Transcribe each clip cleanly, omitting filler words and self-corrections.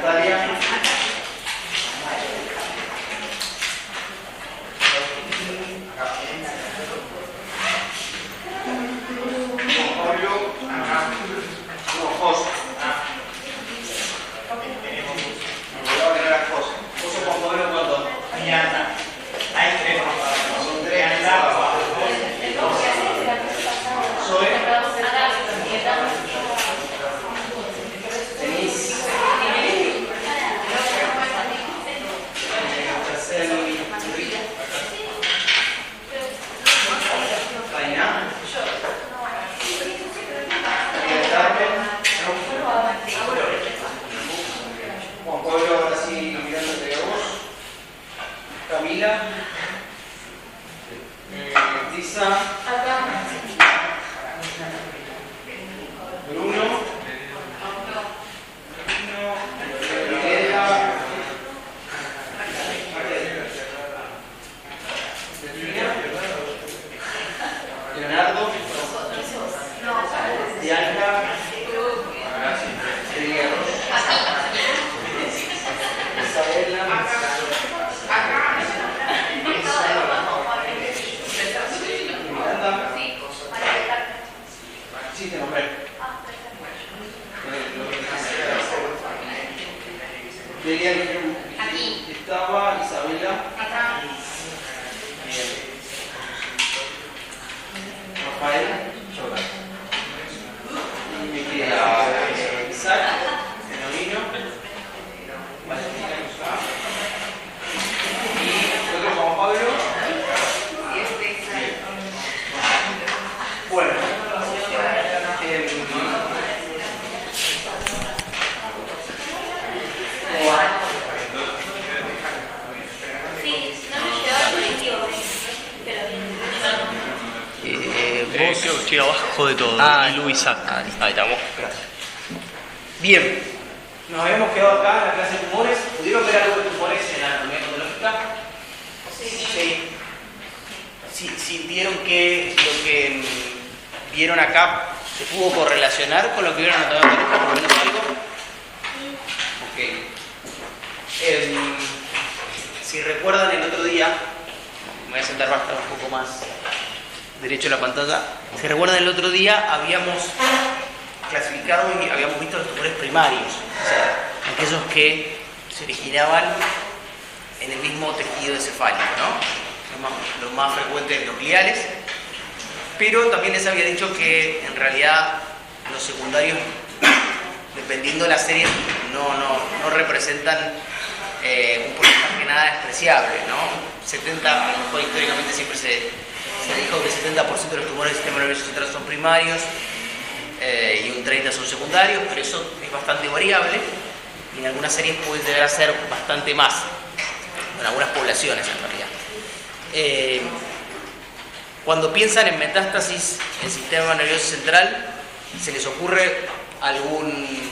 Natalia. Estoy abajo de todo. Y Luis acá. Ahí estamos. Bien. Nos habíamos quedado acá en la clase de tumores. ¿Pudieron ver algo de tumores en la anatomía patológica? Sí. Sí, vieron que lo que vieron acá se pudo correlacionar con lo que vieron en la anatomía patológica, por lo menos algo. Ok. Si recuerdan el otro día, me voy a sentar para estar un poco más derecho a la pantalla. Si recuerdan el otro día habíamos clasificado y habíamos visto los tumores primarios, o sea, aquellos que se originaban en el mismo tejido encefálico, ¿no? Los más frecuentes los gliales, pero también les había dicho que en realidad los secundarios, dependiendo de la serie, no representan un porcentaje nada despreciable, ¿no? 70, históricamente siempre se dijo que el 70% de los tumores del sistema nervioso central son primarios y un 30% son secundarios, pero eso es bastante variable y en algunas series puede llegar a ser bastante más, en algunas poblaciones en realidad. Cuando piensan en metástasis en el sistema nervioso central, ¿se les ocurre algún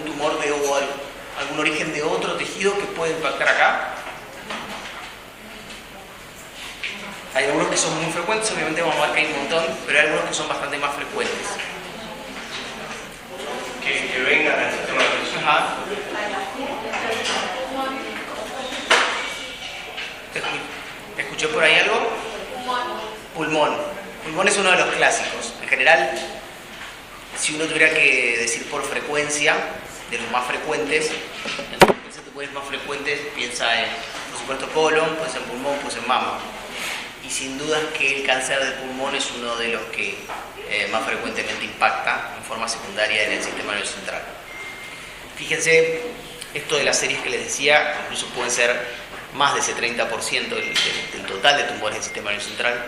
tumor o algún origen de otro tejido que puede impactar acá? Hay algunos que son muy frecuentes, obviamente vamos a ver que hay un montón, pero hay algunos que son bastante más frecuentes. Que vengan al sistema nervioso. Ajá. ¿Escuché por ahí algo? Pulmón. Pulmón es uno de los clásicos. En general, si uno tuviera que decir por frecuencia, de los más frecuentes, en los tumores más frecuentes, piensa en, por supuesto, colon, pues en pulmón, pues en mama. Y sin duda que el cáncer de pulmón es uno de los que más frecuentemente impacta en forma secundaria en el sistema nervioso central. Fíjense, esto de las series que les decía, incluso pueden ser más de ese 30% del total de tumores del sistema nervioso central.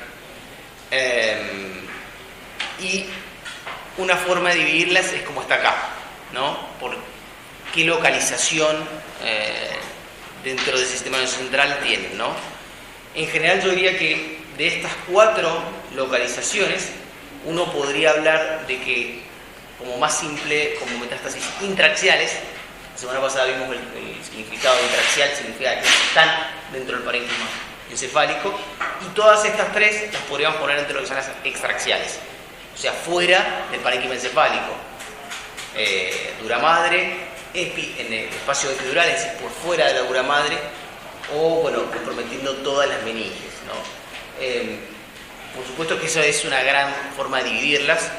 Y una forma de dividirlas es como está acá, ¿no? Por qué localización dentro del sistema nervioso central tienen, ¿no? En general yo diría que de estas 4 localizaciones uno podría hablar de que como más simple, como metástasis intraaxiales, la semana pasada vimos el significado de intraaxial, significa que están dentro del parénquima encefálico, y todas estas 3 las podríamos poner entre lo que son las extraaxiales, o sea, fuera del parénquima encefálico. Dura madre, en el espacio epidural, es decir, por fuera de la dura madre, o bueno, comprometiendo todas las meninges, ¿no? Por supuesto que eso es una gran forma de dividirlas,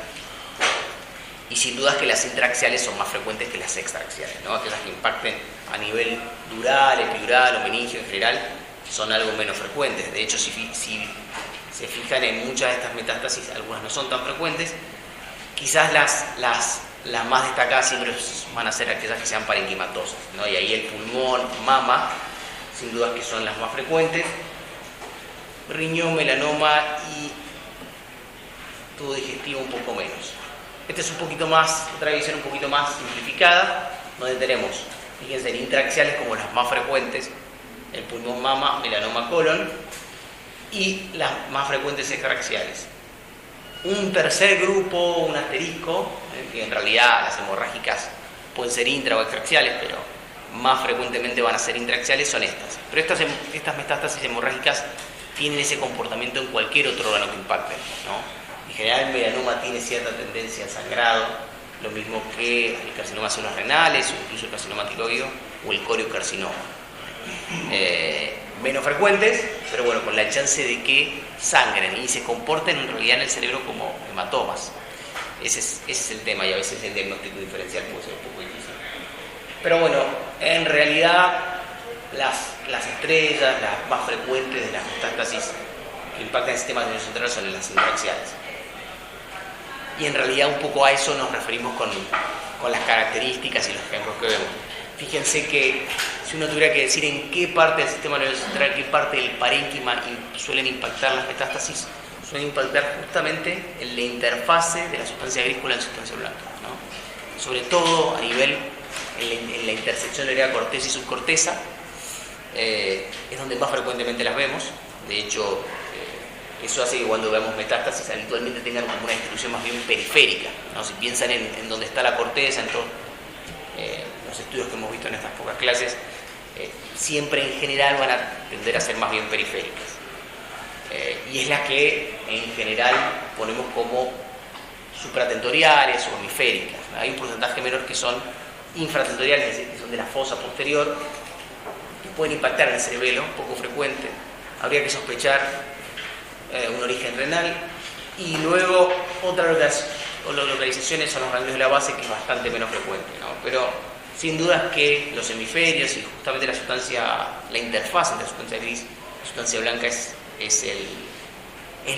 y sin duda es que las intraaxiales son más frecuentes que las extraaxiales, ¿no? Aquellas que impacten a nivel dural, epidural o meningio en general son algo menos frecuentes. De hecho, si se fijan en muchas de estas metástasis, algunas no son tan frecuentes. Quizás las más destacadas siempre van a ser aquellas que sean parenquimatosas, ¿no? Y ahí el pulmón, mama, sin duda que son las más frecuentes. Riñón, melanoma y tubo digestivo un poco menos. Esta es un poquito más, otra visión un poquito más simplificada, donde tenemos, fíjense, en intraaxiales como las más frecuentes, el pulmón, mama, melanoma, colon, y las más frecuentes extraaxiales. Un tercer grupo, un asterisco, que en realidad las hemorrágicas pueden ser intra o extraaxiales, pero más frecuentemente van a ser intraaxiales, son estas. Pero estas metástasis hemorrágicas tienen ese comportamiento en cualquier otro órgano que impacten, ¿no? En general el melanoma tiene cierta tendencia al sangrado, lo mismo que el carcinoma de células renales o incluso el carcinoma tiroideo o el coriocarcinoma. Menos frecuentes, pero bueno, con la chance de que sangren y se comporten en realidad en el cerebro como hematomas. Ese es el tema, y a veces el diagnóstico diferencial puede ser un poco difícil. Pero bueno, en realidad las estrellas, las más frecuentes de las metástasis que impactan el sistema nervioso central son las intraaxiales. Y en realidad un poco a eso nos referimos con las características y los ejemplos que vemos. Fíjense que si uno tuviera que decir en qué parte del sistema nervioso central, qué parte del parénquima suelen impactar las metástasis, suelen impactar justamente en la interfase de la sustancia gris con la sustancia blanca, ¿no? Sobre todo a nivel, en la intersección de la área corteza y subcorteza, es donde más frecuentemente las vemos. De hecho, eso hace que cuando veamos metástasis habitualmente tengan como una distribución más bien periférica, ¿no? Si piensan en dónde está la corteza, en todos los estudios que hemos visto en estas pocas clases, siempre en general van a tender a ser más bien periféricas. Y es la que en general ponemos como supratentoriales o hemisféricas. Hay un porcentaje menor que son infratentoriales, es decir, que son de la fosa posterior, que pueden impactar en el cerebelo, poco frecuente. Habría que sospechar un origen renal. Y luego otra localizaciones son los ganglios de la base, que es bastante menos frecuente, ¿no? Pero sin duda es que los hemisferios y justamente la interfaz entre la sustancia gris y la sustancia blanca es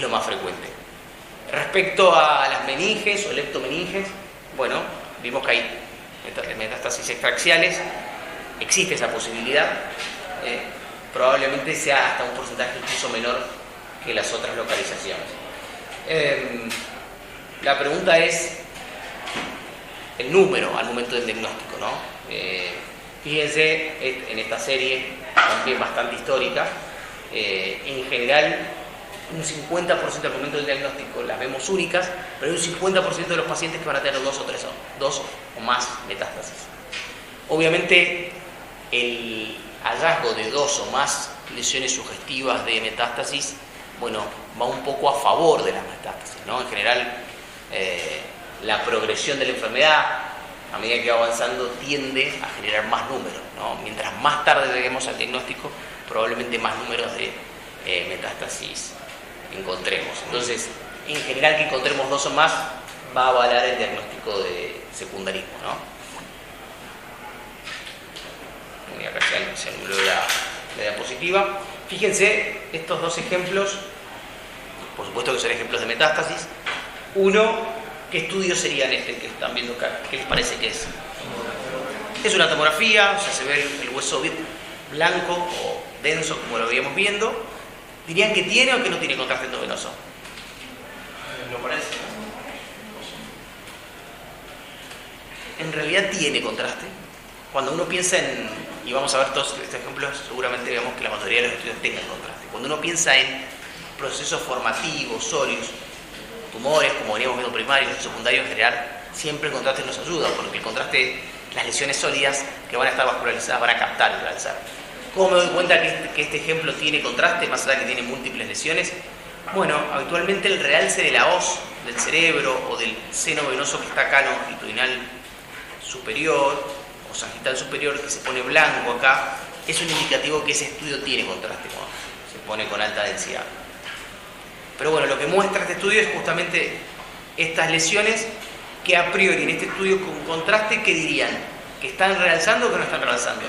lo más frecuente. Respecto a las meninges o leptomeninges, bueno, vimos que hay metástasis extraaxiales, existe esa posibilidad, probablemente sea hasta un porcentaje incluso menor que las otras localizaciones. La pregunta es el número al momento del diagnóstico, ¿no? Fíjense en esta serie, también bastante histórica, en general un 50% al momento del diagnóstico las vemos únicas, pero hay un 50% de los pacientes que van a tener dos o más metástasis. Obviamente el hallazgo de dos o más lesiones sugestivas de metástasis, bueno, va un poco a favor de las metástasis, ¿no? En general, la progresión de la enfermedad, a medida que va avanzando, tiende a generar más números, ¿no? Mientras más tarde lleguemos al diagnóstico, probablemente más números de metástasis encontremos. Entonces, en general, que encontremos dos o más va a avalar el diagnóstico de secundarismo, ¿no? Voy a casi se anuló la diapositiva. Fíjense, estos dos ejemplos, por supuesto que son ejemplos de metástasis. Uno, ¿qué estudio serían este que están viendo acá? ¿Qué les parece que es? Es una tomografía, o sea, se ve el hueso blanco o denso, como lo veíamos viendo. ¿Dirían que tiene o que no tiene contraste endovenoso? No parece. En realidad tiene contraste. Cuando uno piensa y vamos a ver todos estos ejemplos, seguramente vemos que la mayoría de los estudios tengan contraste. Cuando uno piensa en procesos formativos, sólidos, tumores, como veníamos viendo primarios y secundarios en general, siempre el contraste nos ayuda, porque el contraste, las lesiones sólidas que van a estar vascularizadas van a captar el alzar. ¿Cómo me doy cuenta que este ejemplo tiene contraste, más allá que tiene múltiples lesiones? Bueno, habitualmente el realce de la hoz del cerebro o del seno venoso que está acá longitudinal superior o sagital superior, que se pone blanco acá, es un indicativo que ese estudio tiene contraste, ¿no? Se pone con alta densidad. Pero bueno, lo que muestra este estudio es justamente estas lesiones que a priori en este estudio con contraste, ¿qué dirían? ¿Que están realzando o que no están realzando?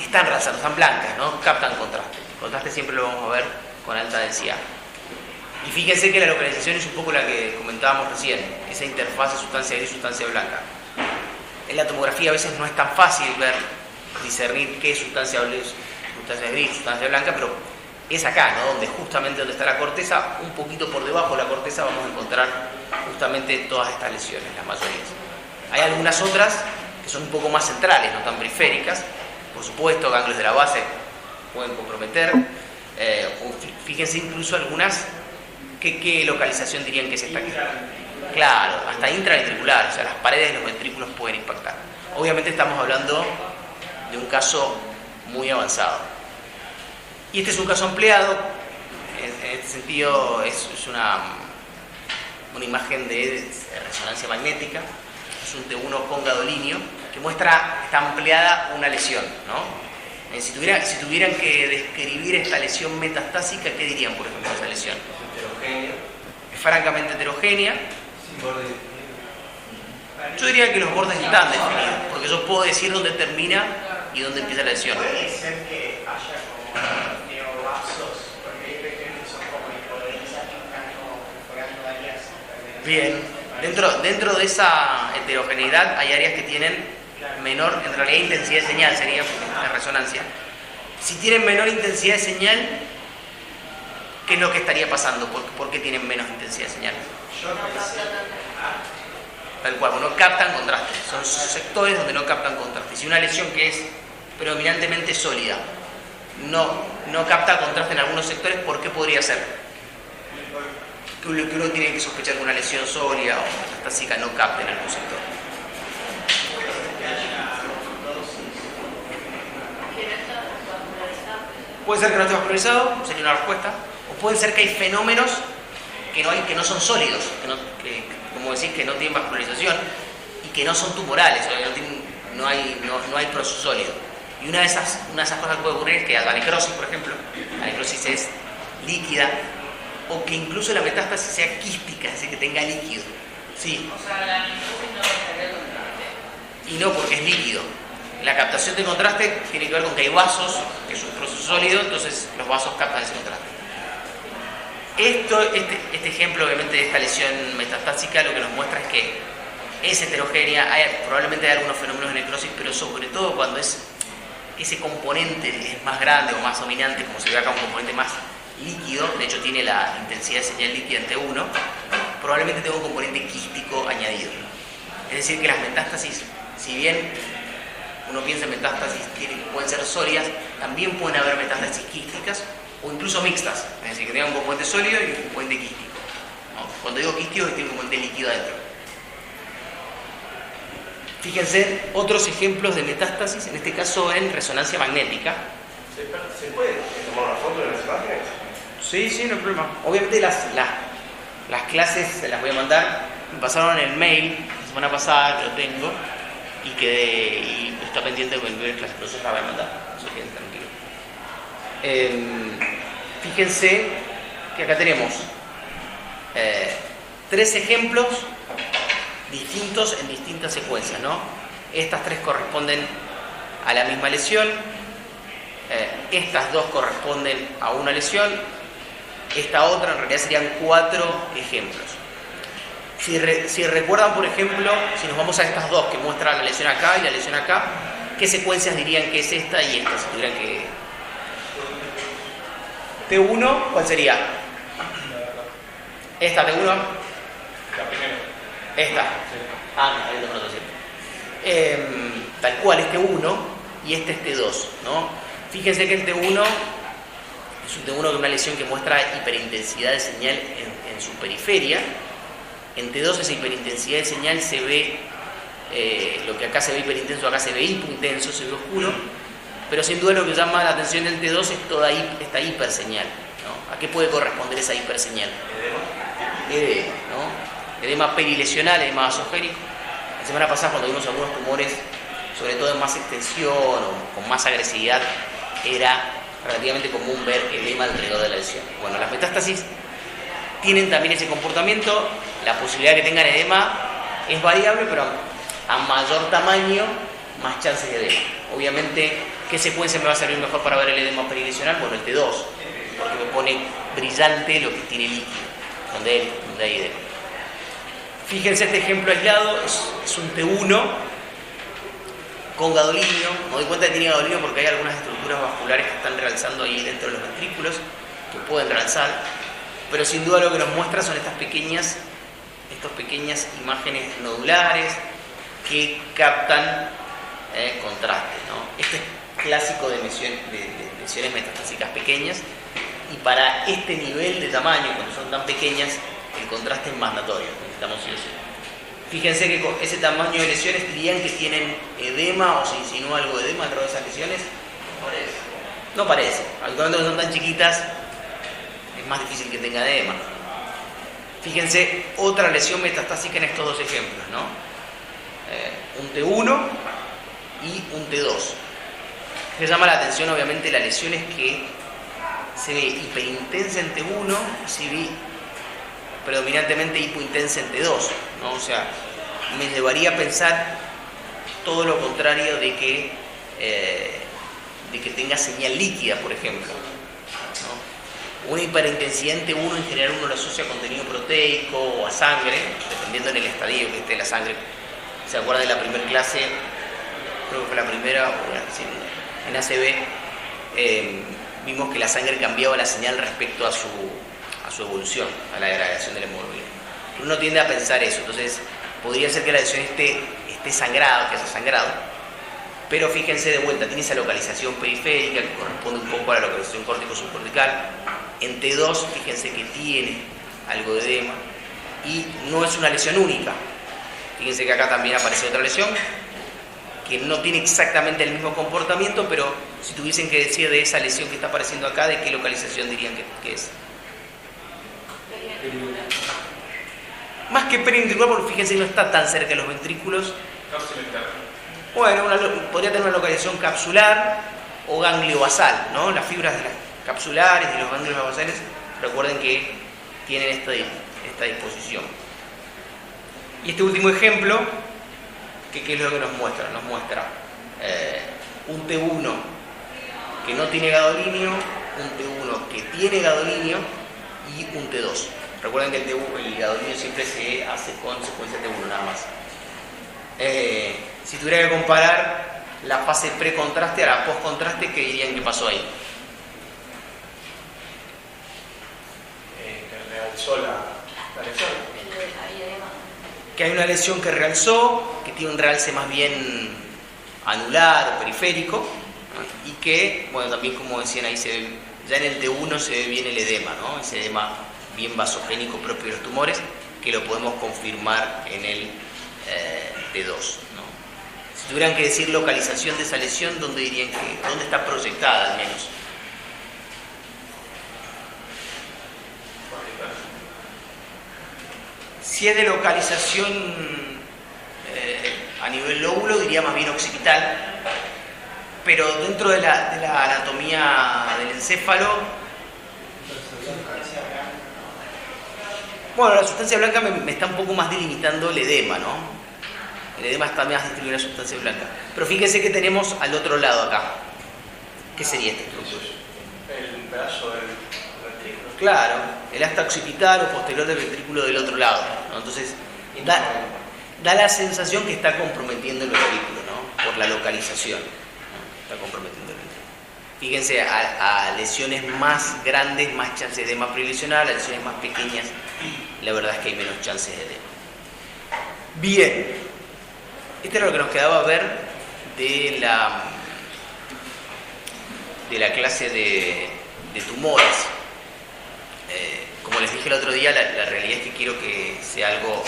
Están realzando, están blancas, ¿no? Captan contraste. El contraste siempre lo vamos a ver con alta densidad. Y fíjense que la localización es un poco la que comentábamos recién, esa interfaz de sustancia gris y sustancia blanca. En la tomografía a veces no es tan fácil discernir qué es sustancia gris, sustancia blanca, pero es acá, ¿no? Justamente donde está la corteza, un poquito por debajo de la corteza vamos a encontrar justamente todas estas lesiones, las mayorías. Hay algunas otras que son un poco más centrales, no tan periféricas. Por supuesto, ganglios de la base pueden comprometer. Fíjense incluso algunas, ¿qué localización dirían que es esta? Claro, hasta intraventricular, o sea, las paredes de los ventrículos pueden impactar. Obviamente estamos hablando de un caso muy avanzado. Y este es un caso ampliado, en este sentido es una imagen de resonancia magnética, es un T1 con gadolinio, que muestra, está ampliada una lesión, ¿no? Si tuvieran que describir esta lesión metastásica, ¿qué dirían, por ejemplo, de esa lesión? Heterogénea. Es francamente heterogénea. Sin borde definido. Yo diría que los bordes están definidos, porque yo puedo decir dónde termina y dónde empieza la lesión. Puede ser que haya como neolapsos, porque hay regiones que son como hipodermizas que están como perforando áreas. Bien, dentro de esa heterogeneidad hay áreas que tienen menor, en realidad intensidad de señal sería la resonancia. Si tienen menor intensidad de señal, ¿qué es lo que estaría pasando? ¿Por qué tienen menos intensidad de señal? Tal cual, no captan contraste. Son sectores donde no captan contraste. Si una lesión que es predominantemente sólida no capta contraste en algunos sectores, ¿por qué podría ser? Que uno tiene que sospechar que una lesión sólida o metastásica no capte en algún sector. Puede ser que no esté vascularizado, sería una respuesta. O puede ser que hay fenómenos que no son sólidos, como decís, que no tienen vascularización y que no son tumorales, o sea, no hay proceso sólido. Y una de esas cosas que puede ocurrir es que la necrosis, por ejemplo, la necrosis es líquida, o que incluso la metástasis sea quística, es decir, que tenga líquido. Sí. O sea, la necrosis no estaría contraste. Y no, porque es líquido. La captación de contraste tiene que ver con que hay vasos, que es un proceso sólido, entonces los vasos captan ese contraste. Este ejemplo, obviamente, de esta lesión metastásica lo que nos muestra es que es heterogénea, probablemente hay algunos fenómenos de necrosis, pero sobre todo cuando ese componente es más grande o más dominante, como se ve acá, un componente más líquido, de hecho tiene la intensidad de señal líquida en T1, probablemente tenga un componente quístico añadido. Es decir, que las metástasis, si bien uno piensa en metástasis que pueden ser sólidas, también pueden haber metástasis quísticas o incluso mixtas, es decir, que tengan un componente sólido y un componente quístico, ¿no? Cuando digo quístico, es que tiene un componente líquido adentro. Fíjense, otros ejemplos de metástasis, en este caso en resonancia magnética. ¿Se puede tomar una foto de las imágenes? Sí, no hay problema. Obviamente las clases se las voy a mandar. Me pasaron el mail la semana pasada, que lo tengo, y está pendiente con el mail de clase, pero eso la voy a mandar, eso queden tranquilos. Fíjense que acá tenemos 3 ejemplos distintos en distintas secuencias, ¿no? Estas 3 corresponden a la misma lesión, estas 2 corresponden a una lesión, esta otra en realidad serían 4 ejemplos. Si recuerdan, por ejemplo, si nos vamos a estas 2 que muestran la lesión acá y la lesión acá, ¿qué secuencias dirían que es esta y esta? Si tuvieran que... T1, ¿cuál sería? Esta, T1. La primera. Esta. Sí. Ahí lo noto siempre. Tal cual, este 1 y este es T2, ¿no? Fíjense que el T1 es un T1 con una lesión que muestra hiperintensidad de señal en su periferia. En T2 esa hiperintensidad de señal se ve, lo que acá se ve hiperintenso, acá se ve hipointenso, se ve oscuro, pero sin duda lo que llama la atención del T2 es toda esta hiperseñal, ¿no? ¿A qué puede corresponder esa hiperseñal? Edema, ¿no? Edema perilesional, edema vasogénico. La semana pasada, cuando vimos algunos tumores, sobre todo en más extensión o con más agresividad, era relativamente común ver edema alrededor de la lesión. Bueno, las metástasis tienen también ese comportamiento. La posibilidad de que tengan edema es variable, pero a mayor tamaño, más chances de edema. Obviamente, ¿qué secuencia me va a servir mejor para ver el edema perilesional? Bueno, el T2, porque me pone brillante lo que tiene líquido, donde hay edema. Fíjense este ejemplo aislado, es un T1 con gadolinio. Me doy cuenta que tiene gadolinio porque hay algunas estructuras vasculares que están realzando ahí dentro de los ventrículos, que pueden realzar, pero sin duda lo que nos muestra son estas pequeñas imágenes nodulares que captan contraste, ¿no? Este es clásico de lesiones metastásicas pequeñas, y para este nivel de tamaño, cuando son tan pequeñas, el contraste es más notorio, necesitamos sí o sí. Fíjense que con ese tamaño de lesiones dirían que tienen edema o se insinúa algo de edema dentro de esas lesiones. No parece. Actualmente cuando son tan chiquitas es más difícil que tenga edema. Fíjense otra lesión metastásica en estos dos ejemplos, ¿no? Un T1 y un T2. Se llama la atención obviamente la lesión es que se ve hiperintensa en T1 y se ve predominantemente hipointensa en T2, ¿no? O sea, me llevaría a pensar todo lo contrario de que tenga señal líquida, por ejemplo, ¿no? Una hiperintensidad en T1 en general uno lo asocia a contenido proteico o a sangre, dependiendo en el estadio que esté la sangre. ¿Se acuerdan de la primera clase? Creo que fue la primera, o en ACB, vimos que la sangre cambiaba la señal respecto a su evolución, a la degradación de la hemoglobina. Uno tiende a pensar eso, entonces podría ser que la lesión esté sangrado, que haya sangrado, pero fíjense de vuelta, tiene esa localización periférica que corresponde un poco a la localización córtico-subcortical. En T2, fíjense que tiene algo de edema y no es una lesión única. Fíjense que acá también aparece otra lesión que no tiene exactamente el mismo comportamiento, pero si tuviesen que decir de esa lesión que está apareciendo acá, ¿de qué localización dirían que es? Más que periventricular, porque fíjense no está tan cerca de los ventrículos. Bueno, podría tener una localización capsular o ganglio basal, ¿no? Las fibras de las capsulares y los ganglios basales, recuerden que tienen esta disposición. Y este último ejemplo, ¿qué es lo que nos muestra? Nos muestra un T1 que no tiene gadolinio, un T1 que tiene gadolinio y un T2. Recuerden que el gadolinio siempre se hace con secuencia T1 nada más. Si tuviera que comparar la fase pre-contraste a la post-contraste, ¿qué dirían que pasó ahí? Que realzó la lesión. Que hay una lesión que realzó, que tiene un realce más bien anular o periférico, ¿no? Y que, bueno, también como decían ahí, ya en el T1 se ve bien el edema, ¿no? Ese edema bien vasogénico propio de los tumores, que lo podemos confirmar en el T2, ¿no? Si tuvieran que decir localización de esa lesión, ¿dónde dirían que, dónde está proyectada al menos? Si es de localización a nivel lóbulo, diría más bien occipital, pero dentro de la anatomía del encéfalo, bueno, la sustancia blanca me está un poco más delimitando el edema, ¿no? El edema está más distribuido en la sustancia blanca. Pero fíjense que tenemos al otro lado acá. ¿Qué sería esta estructura? El pedazo del ventrículo. Claro, el asta occipital o posterior del ventrículo del otro lado, ¿no? Entonces, da la sensación que está comprometiendo el ventrículo, ¿no? Por la localización, ¿no? Está comprometiendo el ventrículo. Fíjense, a lesiones más grandes, más chances de edema prelesional, a lesiones más pequeñas, la verdad es que hay menos chances de edema. Bien, esto era lo que nos quedaba ver de la clase de tumores. Como les dije el otro día, la realidad es que quiero que sea algo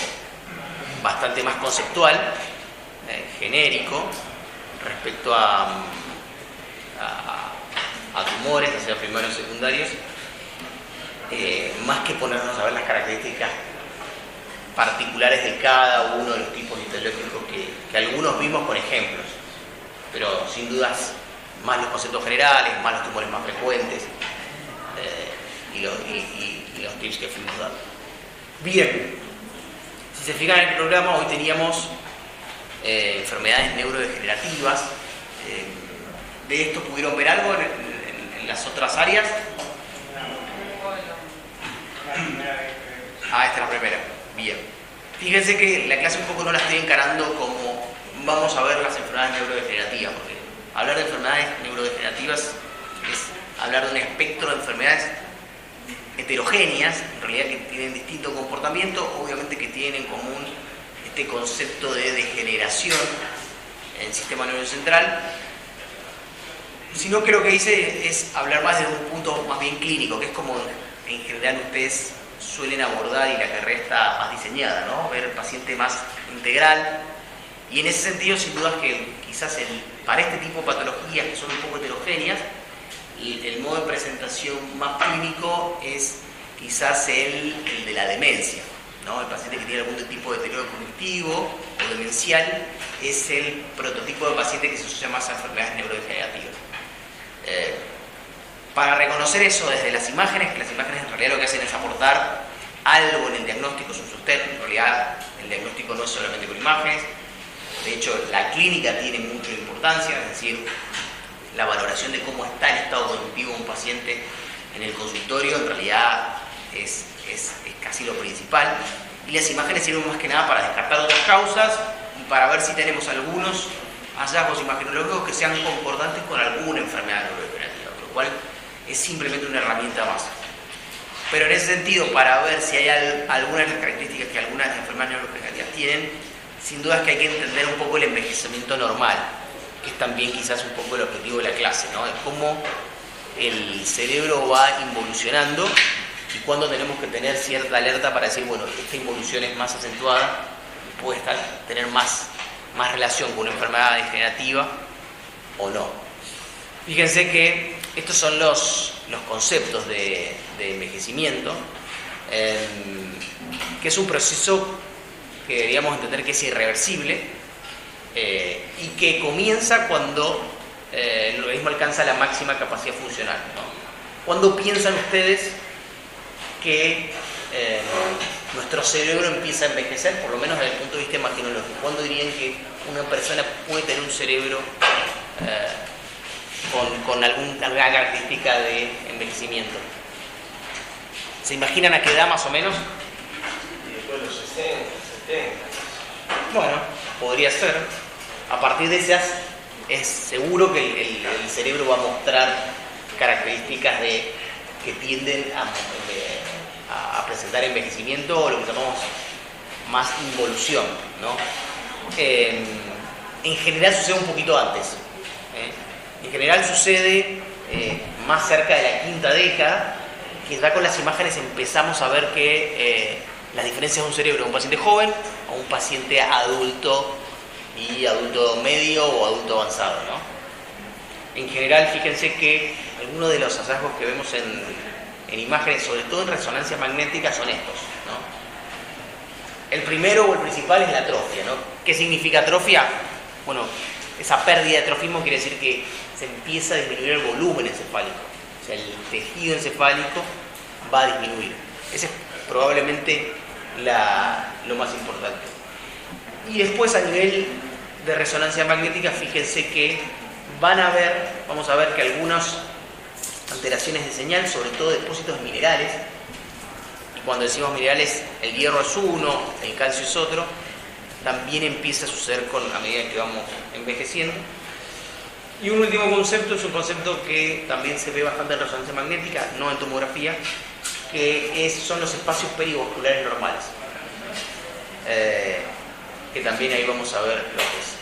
bastante más conceptual, genérico, respecto a tumores, ya sea primarios o secundarios, más que ponernos a ver las características particulares de cada uno de los tipos etiológicos que algunos vimos con ejemplos, pero sin dudas más los conceptos generales, más los tumores más frecuentes y los tips que fuimos dando. Bien, si se fijan en el programa, hoy teníamos enfermedades neurodegenerativas. ¿De esto pudieron ver algo en las otras áreas? Esta es la primera. Bien. Fíjense que la clase un poco no la estoy encarando como vamos a ver las enfermedades neurodegenerativas, porque hablar de enfermedades neurodegenerativas es hablar de un espectro de enfermedades heterogéneas, en realidad que tienen distinto comportamiento, obviamente que tienen en común este concepto de degeneración en el sistema neurocentral, sino que lo que hice es hablar más desde un punto más bien clínico, que es como en general ustedes suelen abordar y la carrera está más diseñada, ¿no? Ver el paciente más integral, y en ese sentido sin duda que quizás para este tipo de patologías que son un poco heterogéneas, el modo de presentación más clínico es quizás el de la demencia, ¿no? El paciente que tiene algún tipo de deterioro cognitivo o demencial es el prototipo de paciente que se asocia más a enfermedades neurodegenerativas. Para reconocer eso desde las imágenes, que las imágenes en realidad lo que hacen es aportar algo en el diagnóstico, es un sustento, en realidad el diagnóstico no es solamente con imágenes, de hecho la clínica tiene mucha importancia, es decir, la valoración de cómo está el estado cognitivo de un paciente en el consultorio en realidad es casi lo principal, y las imágenes sirven más que nada para descartar otras causas y para ver si tenemos algunos hallazgos imagenológicos que sean concordantes con alguna enfermedad neurodegenerativa, con lo cual es simplemente una herramienta más. Pero en ese sentido, para ver si hay algunas de las características que algunas enfermedades neurodegenerativas tienen, sin duda es que hay que entender un poco el envejecimiento normal, que es también quizás un poco el objetivo de la clase, ¿no? De cómo el cerebro va involucionando y cuándo tenemos que tener cierta alerta para decir, bueno, esta involución es más acentuada, puede tener más relación con una enfermedad degenerativa o no. Fíjense que estos son los conceptos de envejecimiento, que es un proceso que deberíamos entender que es irreversible y que comienza cuando el organismo alcanza la máxima capacidad funcional, ¿no? ¿Cuándo piensan ustedes que nuestro cerebro empieza a envejecer, por lo menos desde el punto de vista imagenológico? ¿Cuándo dirían que una persona puede tener un cerebro con alguna característica de envejecimiento? ¿Se imaginan a qué edad más o menos? Y después los 60, 70. Bueno, podría ser. A partir de esas es seguro que el cerebro va a mostrar características que tienden a presentar envejecimiento o lo que llamamos más involución, ¿no? En general sucede un poquito antes. En general sucede más cerca de la quinta década, que ya con las imágenes empezamos a ver que las diferencias de un cerebro de un paciente joven a un paciente adulto y adulto medio o adulto avanzado, ¿no? En general, fíjense que algunos de los hallazgos que vemos en imágenes, sobre todo en resonancia magnética, son estos, ¿no? El primero o el principal es la atrofia, ¿no? ¿Qué significa atrofia? Bueno, esa pérdida de atrofismo quiere decir que se empieza a disminuir el volumen encefálico, o sea, el tejido encefálico va a disminuir. Ese es probablemente lo más importante. Y después, a nivel de resonancia magnética, fíjense que vamos a ver que algunas alteraciones de señal, sobre todo depósitos minerales, y cuando decimos minerales, el hierro es uno, el calcio es otro, también empieza a suceder a medida que vamos envejeciendo. Y un último concepto es un concepto que también se ve bastante en resonancia magnética, no en tomografía, que son los espacios perivasculares normales, que también ahí vamos a ver lo que es.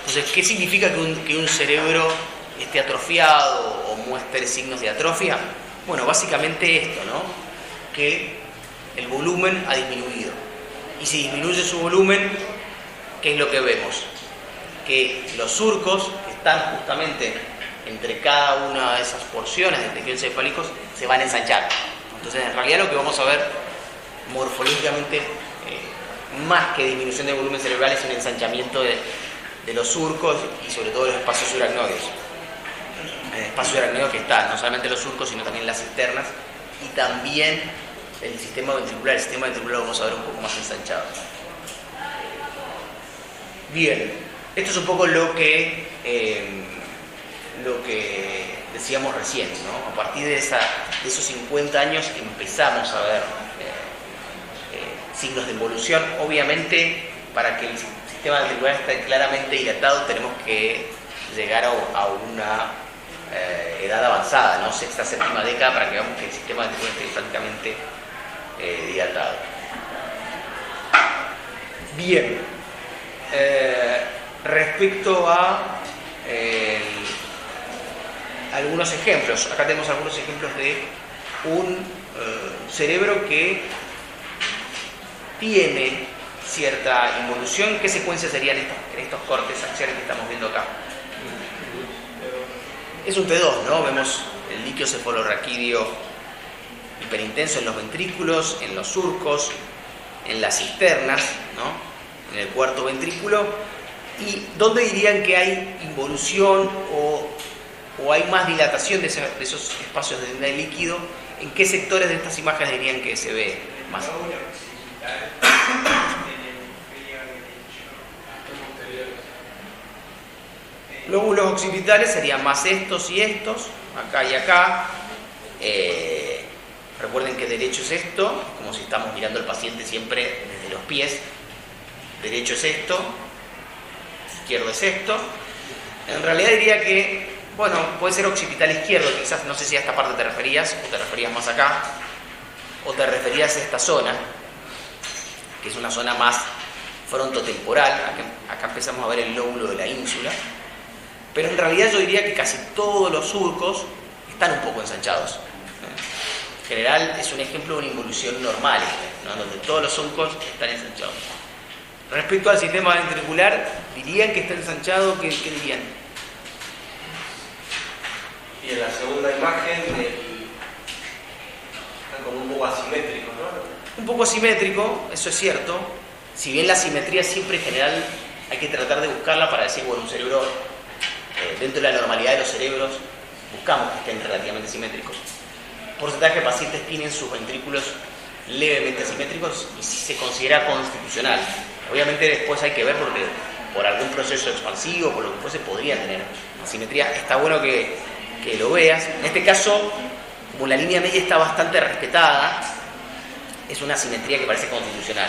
Entonces, ¿qué significa que un cerebro esté atrofiado o muestre signos de atrofia? Bueno, básicamente esto, ¿no? Que el volumen ha disminuido. Y si disminuye su volumen, ¿qué es lo que vemos? Que los surcos que están justamente entre cada una de esas porciones de tejido encefálico se van a ensanchar. Entonces, en realidad lo que vamos a ver morfológicamente, más que disminución de volumen cerebral, es un ensanchamiento de los surcos y sobre todo de los espacios subaracnoides. Espacios subaracnoides que están, no solamente los surcos, sino también las cisternas y también el sistema ventricular. El sistema ventricular lo vamos a ver un poco más ensanchado. Bien, esto es un poco lo que decíamos recién, ¿no? A partir de esos 50 años empezamos a ver signos de involución. Obviamente, para que el sistema ventricular esté claramente dilatado, tenemos que llegar a una edad avanzada, ¿no? Sexta, séptima década, para que veamos que el sistema ventricular esté prácticamente dilatado. Bien, respecto a algunos ejemplos, acá tenemos algunos ejemplos de un cerebro que tiene cierta involución. ¿Qué secuencia serían en estos cortes axiales que estamos viendo acá? Es un T2, ¿no? Vemos el líquido cefalorraquídeo hiperintenso en los ventrículos, en los surcos, en las cisternas, ¿no? En el cuarto ventrículo. ¿Y dónde dirían que hay involución o hay más dilatación de esos espacios de líquido? ¿En qué sectores de estas imágenes dirían que se ve más? Lóbulos occipitales serían más estos y estos, acá y acá. Recuerden que derecho es esto, como si estamos mirando al paciente siempre desde los pies. Derecho es esto, izquierdo es esto. En realidad diría que, bueno, puede ser occipital izquierdo, quizás, no sé si a esta parte te referías, o te referías más acá, o te referías a esta zona, que es una zona más frontotemporal. Acá empezamos a ver el lóbulo de la ínsula. Pero en realidad yo diría que casi todos los surcos están un poco ensanchados. En general es un ejemplo de una involución normal, ¿no? Donde todos los surcos están ensanchados. Respecto al sistema ventricular, ¿dirían que está ensanchado? ¿Qué dirían? Y en la segunda imagen están como un poco asimétricos, ¿no? Un poco asimétrico, eso es cierto. Si bien la simetría siempre en general hay que tratar de buscarla para decir, bueno, un cerebro, dentro de la normalidad de los cerebros, buscamos que estén relativamente simétricos. Porcentaje de pacientes tienen sus ventrículos levemente asimétricos y se considera constitucional. Obviamente después hay que ver porque por algún proceso expansivo, por lo que fuese, podrían tener asimetría. Está bueno que lo veas. En este caso, como la línea media está bastante respetada, es una asimetría que parece constitucional,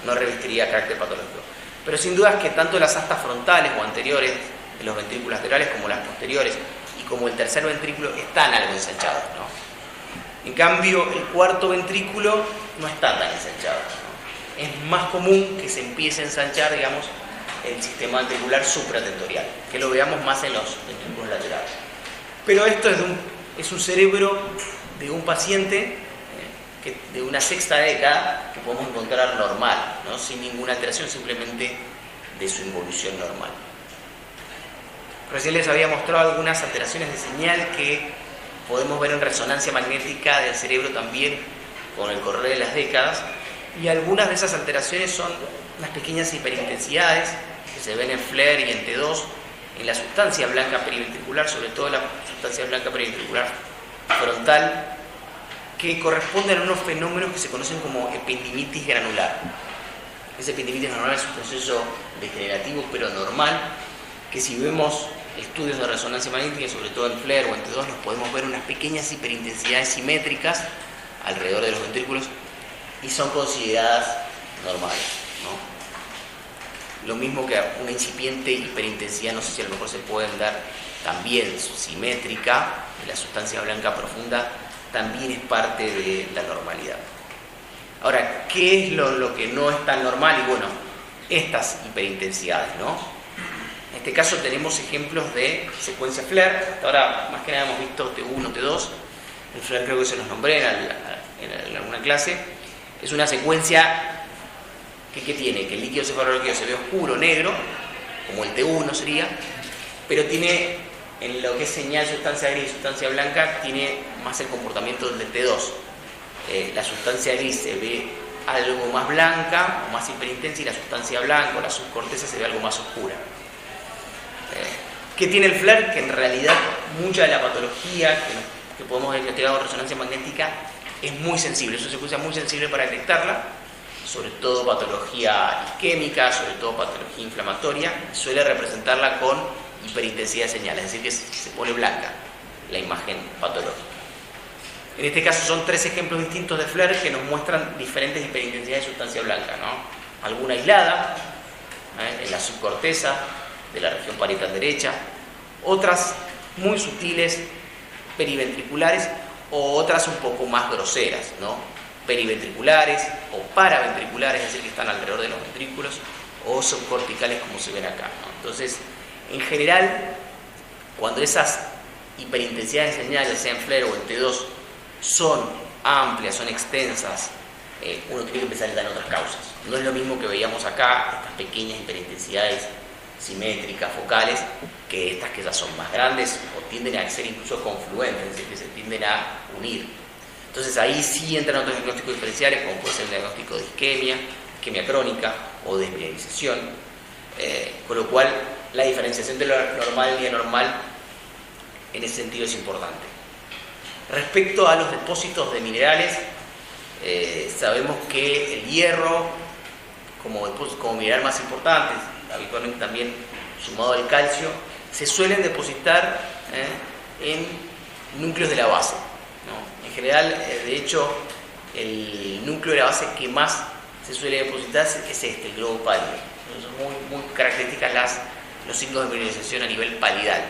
no revestiría carácter patológico. Pero sin duda es que tanto las astas frontales o anteriores de los ventrículos laterales como las posteriores y como el tercer ventrículo están algo ensanchados, ¿no? En cambio, el cuarto ventrículo no está tan ensanchado, ¿no? Es más común que se empiece a ensanchar, digamos, el sistema ventricular supratentorial, que lo veamos más en los ventrículos laterales. Pero esto es un cerebro de un paciente de una sexta década que podemos encontrar normal, ¿no? Sin ninguna alteración, simplemente de su involución normal. Recién les había mostrado algunas alteraciones de señal que podemos ver en resonancia magnética del cerebro también con el correr de las décadas, y algunas de esas alteraciones son unas pequeñas hiperintensidades que se ven en FLAIR y en T2 en la sustancia blanca periventricular, sobre todo la sustancia blanca periventricular frontal, que corresponden a unos fenómenos que se conocen como ependimitis granular. Esa ependimitis granular es un proceso degenerativo pero normal, que si vemos estudios de resonancia magnética, sobre todo en FLAIR o en T2, nos podemos ver unas pequeñas hiperintensidades simétricas alrededor de los ventrículos y son consideradas normales, ¿no? Lo mismo que una incipiente hiperintensidad, no sé si a lo mejor se pueden dar también simétrica, de la sustancia blanca profunda, también es parte de la normalidad. Ahora, ¿qué es lo que no es tan normal? Y bueno, estas hiperintensidades, ¿no? En este caso tenemos ejemplos de secuencia FLAIR. Hasta ahora más que nada hemos visto T1, T2. El FLAIR creo que se los nombré en alguna clase. Es una secuencia que tiene que el líquido cefalorraquídeo se ve oscuro, negro, como el T1 sería, pero tiene, en lo que es señal sustancia gris y sustancia blanca, tiene más el comportamiento del T2. La sustancia gris se ve algo más blanca o más hiperintensa y la sustancia blanca o la subcorteza se ve algo más oscura. ¿Qué tiene el FLAIR? Que en realidad mucha de la patología que podemos diagnosticar con resonancia magnética es muy sensible, es una secuencia muy sensible para detectarla, sobre todo patología isquémica, sobre todo patología inflamatoria, suele representarla con hiperintensidad de señal, es decir, que se pone blanca la imagen patológica. En este caso son 3 ejemplos distintos de FLAIR que nos muestran diferentes hiperintensidades de sustancia blanca, ¿no? Alguna aislada, en la subcorteza de la región parietal derecha, otras muy sutiles, periventriculares, o otras un poco más groseras, ¿no? Periventriculares o paraventriculares, es decir, que están alrededor de los ventrículos, o subcorticales como se ven acá, ¿no? Entonces, en general, cuando esas hiperintensidades de señales, sea en FLAIR o en T2, son amplias, son extensas, uno tiene que empezar a dar otras causas. No es lo mismo que veíamos acá, estas pequeñas hiperintensidades simétricas, focales, que estas que ya son más grandes o tienden a ser incluso confluentes, es decir, que se tienden a unir. Entonces ahí sí entran otros diagnósticos diferenciales, como puede ser el diagnóstico de isquemia crónica o desmineralización, con lo cual la diferenciación de lo normal y anormal en ese sentido es importante. Respecto a los depósitos de minerales, sabemos que el hierro como mineral más importante, habitualmente también sumado al calcio, se suelen depositar en núcleos de la base, ¿no? En general, de hecho, el núcleo de la base que más se suele depositar es este, el globo pálido. Son muy características los signos de mineralización a nivel palidal.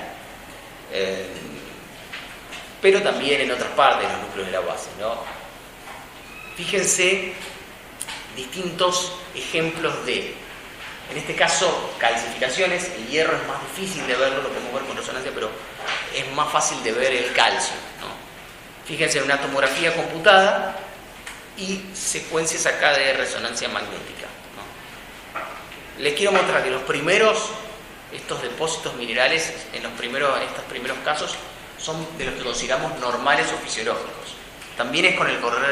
Pero también en otras partes de los núcleos de la base, ¿no? Fíjense distintos ejemplos de, en este caso, calcificaciones. El hierro es más difícil de verlo, lo podemos ver con resonancia, pero es más fácil de ver el calcio, ¿no? Fíjense en una tomografía computada y secuencias acá de resonancia magnética, ¿no? Les quiero mostrar que estos depósitos minerales, en estos primeros casos, son de los que consideramos normales o fisiológicos. También es con el correr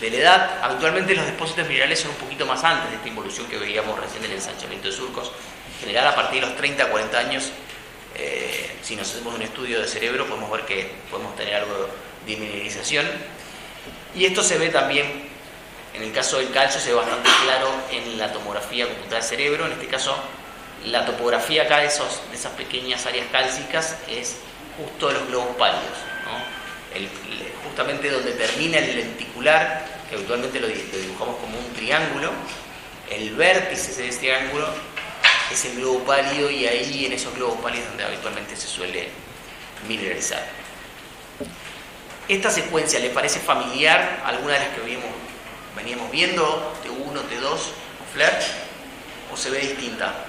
de la edad. Habitualmente los depósitos minerales son un poquito más antes de esta involución que veíamos recién del ensanchamiento de surcos. En general, a partir de los 30 a 40 años, si nos hacemos un estudio de cerebro, podemos ver que podemos tener algo de mineralización. Y esto se ve también, en el caso del calcio, se ve bastante claro en la tomografía computada del cerebro. En este caso, la topografía acá de esas pequeñas áreas cálcicas es justo de los globos pálidos, ¿no? Justamente donde termina el lenticular, que habitualmente lo dibujamos como un triángulo, el vértice de ese triángulo es el globo pálido, y ahí en esos globos pálidos donde habitualmente se suele mineralizar. ¿Esta secuencia le parece familiar a alguna de las que veníamos viendo, T1, T2 o FLAIR, o se ve distinta?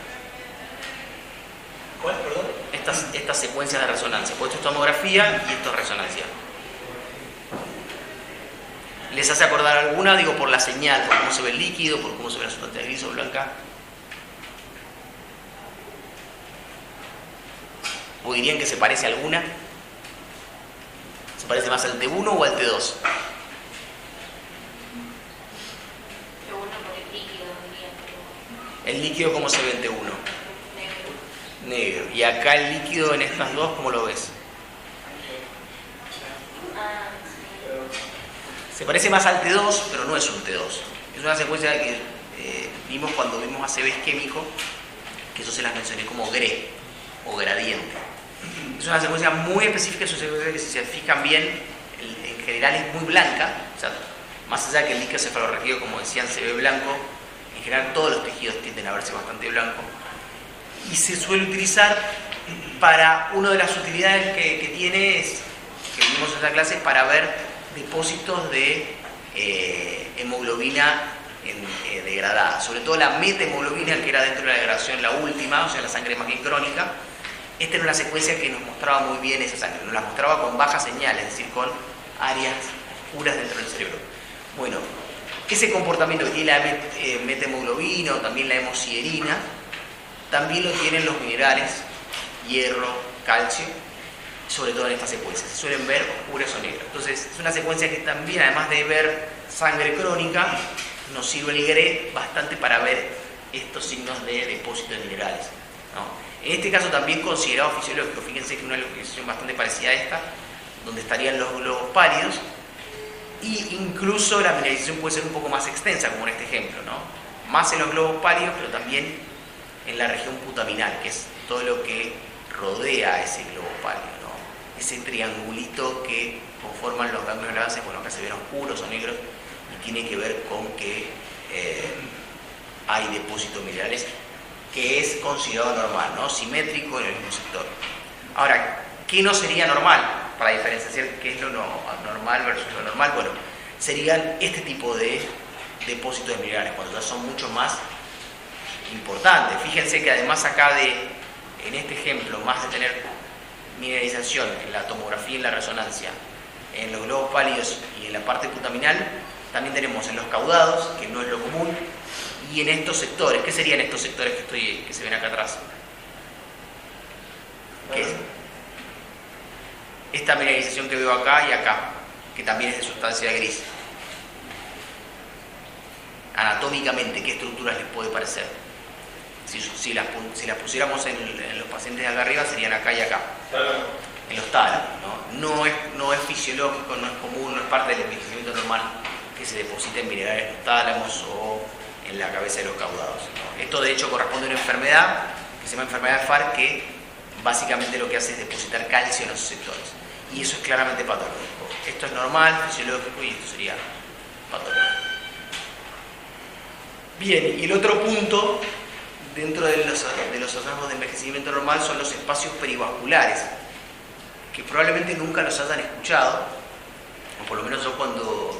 ¿Cuál, perdón? Estas secuencias de resonancia, pues esto es tomografía y esto es resonancia. ¿Les hace acordar alguna? Digo, por la señal, por cómo se ve el líquido, por cómo se ve la sustancia gris o blanca. ¿O dirían que se parece a alguna? ¿Se parece más al T1 o al T2? T1 por el líquido, diría. ¿El líquido cómo se ve en T1? Negro. Negro. ¿Y acá el líquido en estas dos, cómo lo ves? Ah, Se parece más al T2, pero no es un T2. Es una secuencia que vimos cuando vimos ACV isquémico, que eso se las mencioné como GRE o gradiente. Es una secuencia muy específica, es una secuencia que, si se fijan bien, en general es muy blanca. O sea, más allá de que el líquido cefalorraquídeo, como decían, se ve blanco, en general todos los tejidos tienden a verse bastante blanco. Y se suele utilizar para, una de las utilidades que tiene, que vimos en esta clase, para ver depósitos de hemoglobina degradada, sobre todo la metahemoglobina, que era dentro de la degradación la última, o sea, la sangre más bien crónica. Esta era una secuencia que nos mostraba muy bien esa sangre, nos la mostraba con baja señal, es decir, con áreas oscuras dentro del cerebro. Bueno, ese comportamiento que tiene la metahemoglobina o también la hemosiderina, también lo tienen los minerales, hierro, calcio, sobre todo en esta secuencia. Se suelen ver oscuras o negras. Entonces, es una secuencia que también, además de ver sangre crónica, nos sirve el GRE bastante para ver estos signos de depósito de minerales, ¿no? En este caso también considerado fisiológico, fíjense que una localización bastante parecida a esta, donde estarían los globos pálidos, y incluso la mineralización puede ser un poco más extensa, como en este ejemplo, ¿no? Más en los globos pálidos, pero también en la región putaminal, que es todo lo que rodea a ese globo pálido, ¿no? Ese triangulito que conforman los ganglios bases, bueno, acá se ven oscuros o negros, y tiene que ver con que hay depósitos minerales, que es considerado normal, ¿no? Simétrico en el mismo sector. Ahora, ¿qué no sería normal? Para diferenciar qué es lo normal versus lo normal, bueno, serían este tipo de depósitos de minerales, cuando ya son mucho más importantes. Fíjense que además acá en este ejemplo, más de tener mineralización en la tomografía y en la resonancia, en los globos pálidos y en la parte putaminal, también tenemos en los caudados, que no es lo común, y en estos sectores. ¿Qué serían estos sectores que se ven acá atrás? ¿Qué es? Esta mineralización que veo acá y acá, que también es de sustancia gris. Anatómicamente, ¿qué estructuras les puede parecer? Si las pusiéramos en los pacientes de acá arriba, serían acá y acá. En los tálamos, ¿no? No es fisiológico, no es común, no es parte del envejecimiento normal que se depositen minerales en los tálamos o en la cabeza de los caudados, ¿no? Esto de hecho corresponde a una enfermedad que se llama enfermedad de Farr, que básicamente lo que hace es depositar calcio en esos sectores. Y eso es claramente patológico. Esto es normal, fisiológico, y esto sería patológico. Bien, y el otro punto dentro de los hallazgos de envejecimiento normal son los espacios perivasculares, que probablemente nunca los hayan escuchado, o por lo menos yo cuando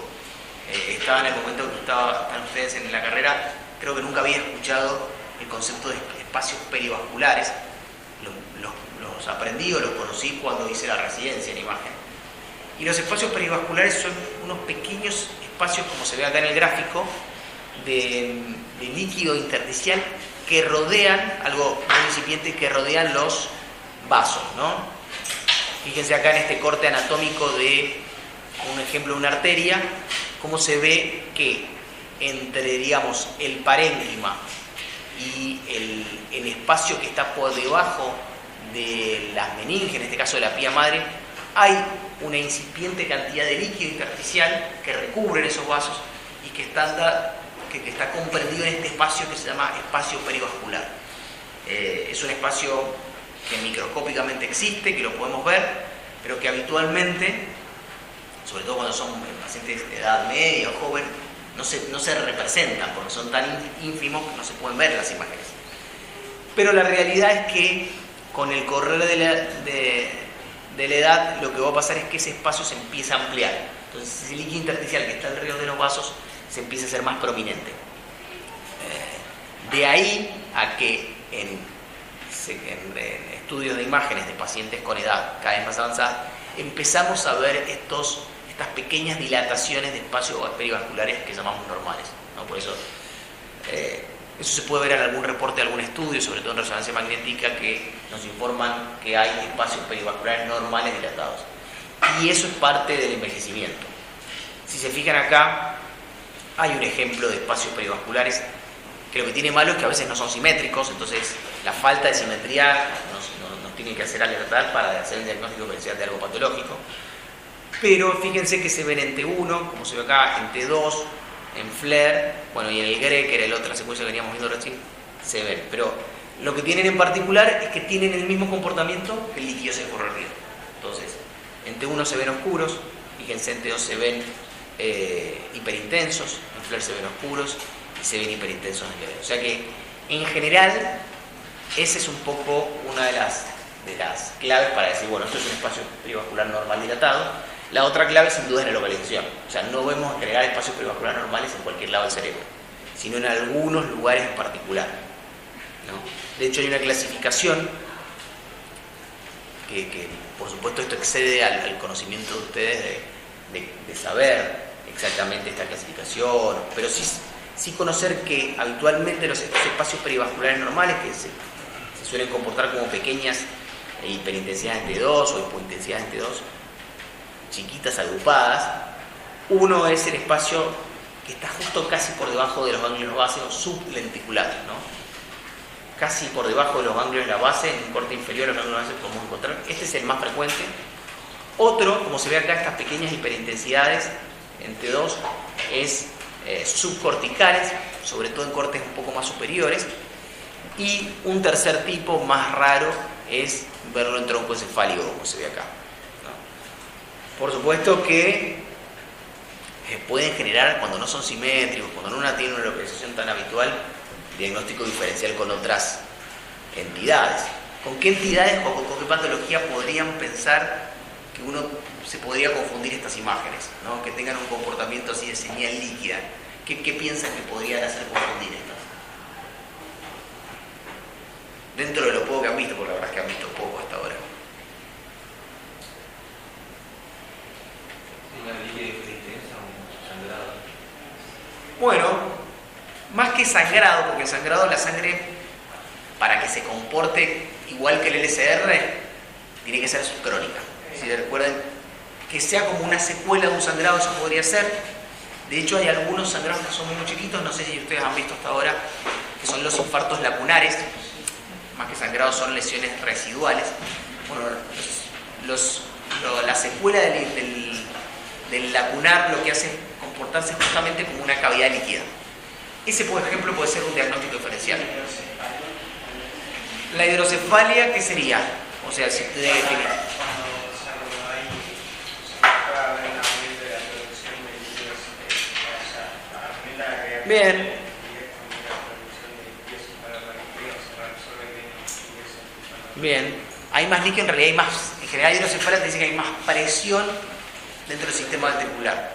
estaba en el momento que están ustedes en la carrera, creo que nunca había escuchado el concepto de espacios perivasculares. Los aprendí o los conocí cuando hice la residencia en imagen. Y los espacios perivasculares son unos pequeños espacios, como se ve acá en el gráfico, de líquido intersticial que rodean, algo muy incipiente, que rodean los vasos, ¿no? Fíjense acá en este corte anatómico de un ejemplo de una arteria, cómo se ve que entre, digamos, el parénquima y el espacio que está por debajo de las meninges, en este caso de la pía madre, hay una incipiente cantidad de líquido intersticial que recubren esos vasos y que está comprendido en este espacio que se llama espacio perivascular. Es un espacio que microscópicamente existe, que lo podemos ver, pero que habitualmente, sobre todo cuando son pacientes de edad media o joven, no se representan porque son tan ínfimos que no se pueden ver en las imágenes. Pero la realidad es que con el correr de la edad, lo que va a pasar es que ese espacio se empieza a ampliar. Entonces ese líquido intersticial que está alrededor de los vasos se empieza a ser más prominente. De ahí a que en estudios de imágenes de pacientes con edad cada vez más avanzada, empezamos a ver estas pequeñas dilataciones de espacios perivasculares que llamamos normales, ¿no? Por eso, eso se puede ver en algún reporte de algún estudio, sobre todo en resonancia magnética, que nos informan que hay espacios perivasculares normales dilatados. Y eso es parte del envejecimiento. Si se fijan acá, hay un ejemplo de espacios perivasculares que lo que tiene malo es que a veces no son simétricos, entonces la falta de simetría nos tiene que hacer alertar para hacer el diagnóstico diferencial de algo patológico. Pero fíjense que se ven en T1, como se ve acá, en T2, en FLAIR, bueno, y en el GRE, que era la otra secuencia que veníamos viendo recién, se ven. Pero lo que tienen en particular es que tienen el mismo comportamiento que el líquido cefalorraquídeo. Entonces, en T1 se ven oscuros, fíjense, en T2 se ven hiperintensos, en FLAIR se ven oscuros y se ven hiperintensos en GRE. O sea que, en general, esa es un poco una de las claves para decir, bueno, esto es un espacio perivascular normal dilatado. La otra clave sin duda es la localización. O sea, no vemos agregar espacios perivasculares normales en cualquier lado del cerebro, sino en algunos lugares en particular, ¿no? De hecho, hay una clasificación que por supuesto, esto excede al conocimiento de ustedes de saber exactamente esta clasificación, pero sí conocer que habitualmente estos espacios perivasculares normales, que se suelen comportar como pequeñas hiperintensidades en T2 o hipointensidades en T2, chiquitas agrupadas, Uno es el espacio que está justo casi por debajo de los ganglios base o sublenticulares, ¿no? Casi por debajo de los ganglios de la base, en un corte inferior a los ganglios de la base podemos encontrar. Este es el más frecuente. Otro, como se ve acá, estas pequeñas hiperintensidades en T2, es subcorticales, sobre todo en cortes un poco más superiores. Y un tercer tipo más raro es verlo en tronco encefálico, como se ve acá, ¿no? Por supuesto que pueden generar, cuando no son simétricos, cuando no tienen una localización tan habitual, diagnóstico diferencial con otras entidades. ¿Con qué entidades o con qué patología podrían pensar que uno se podría confundir estas imágenes, ¿no? Que tengan un comportamiento así de señal líquida? ¿Qué piensan que podrían hacer confundir estas? Dentro de lo poco que han visto, porque la verdad es que han visto poco hasta ahora. Una línea intensa, un sangrado. Bueno, más que sangrado, porque el sangrado, la sangre, para que se comporte igual que el LSR, tiene que ser subcrónica. Si recuerden, que sea como una secuela de un sangrado, eso podría ser. De hecho, hay algunos sangrados que son muy chiquitos, no sé si ustedes han visto hasta ahora, que son los infartos lacunares. Más que sangrados, son lesiones residuales. Bueno, la secuela del lacunar lo que hace es comportarse justamente como una cavidad líquida. Ese, por ejemplo, puede ser un diagnóstico diferencial. La hidrocefalia, ¿qué sería? O sea, si te debe definir. Bien. Bien, hay más líquido, en realidad hay más. En general, hidrocefalia te dice que hay más presión dentro del sistema ventricular.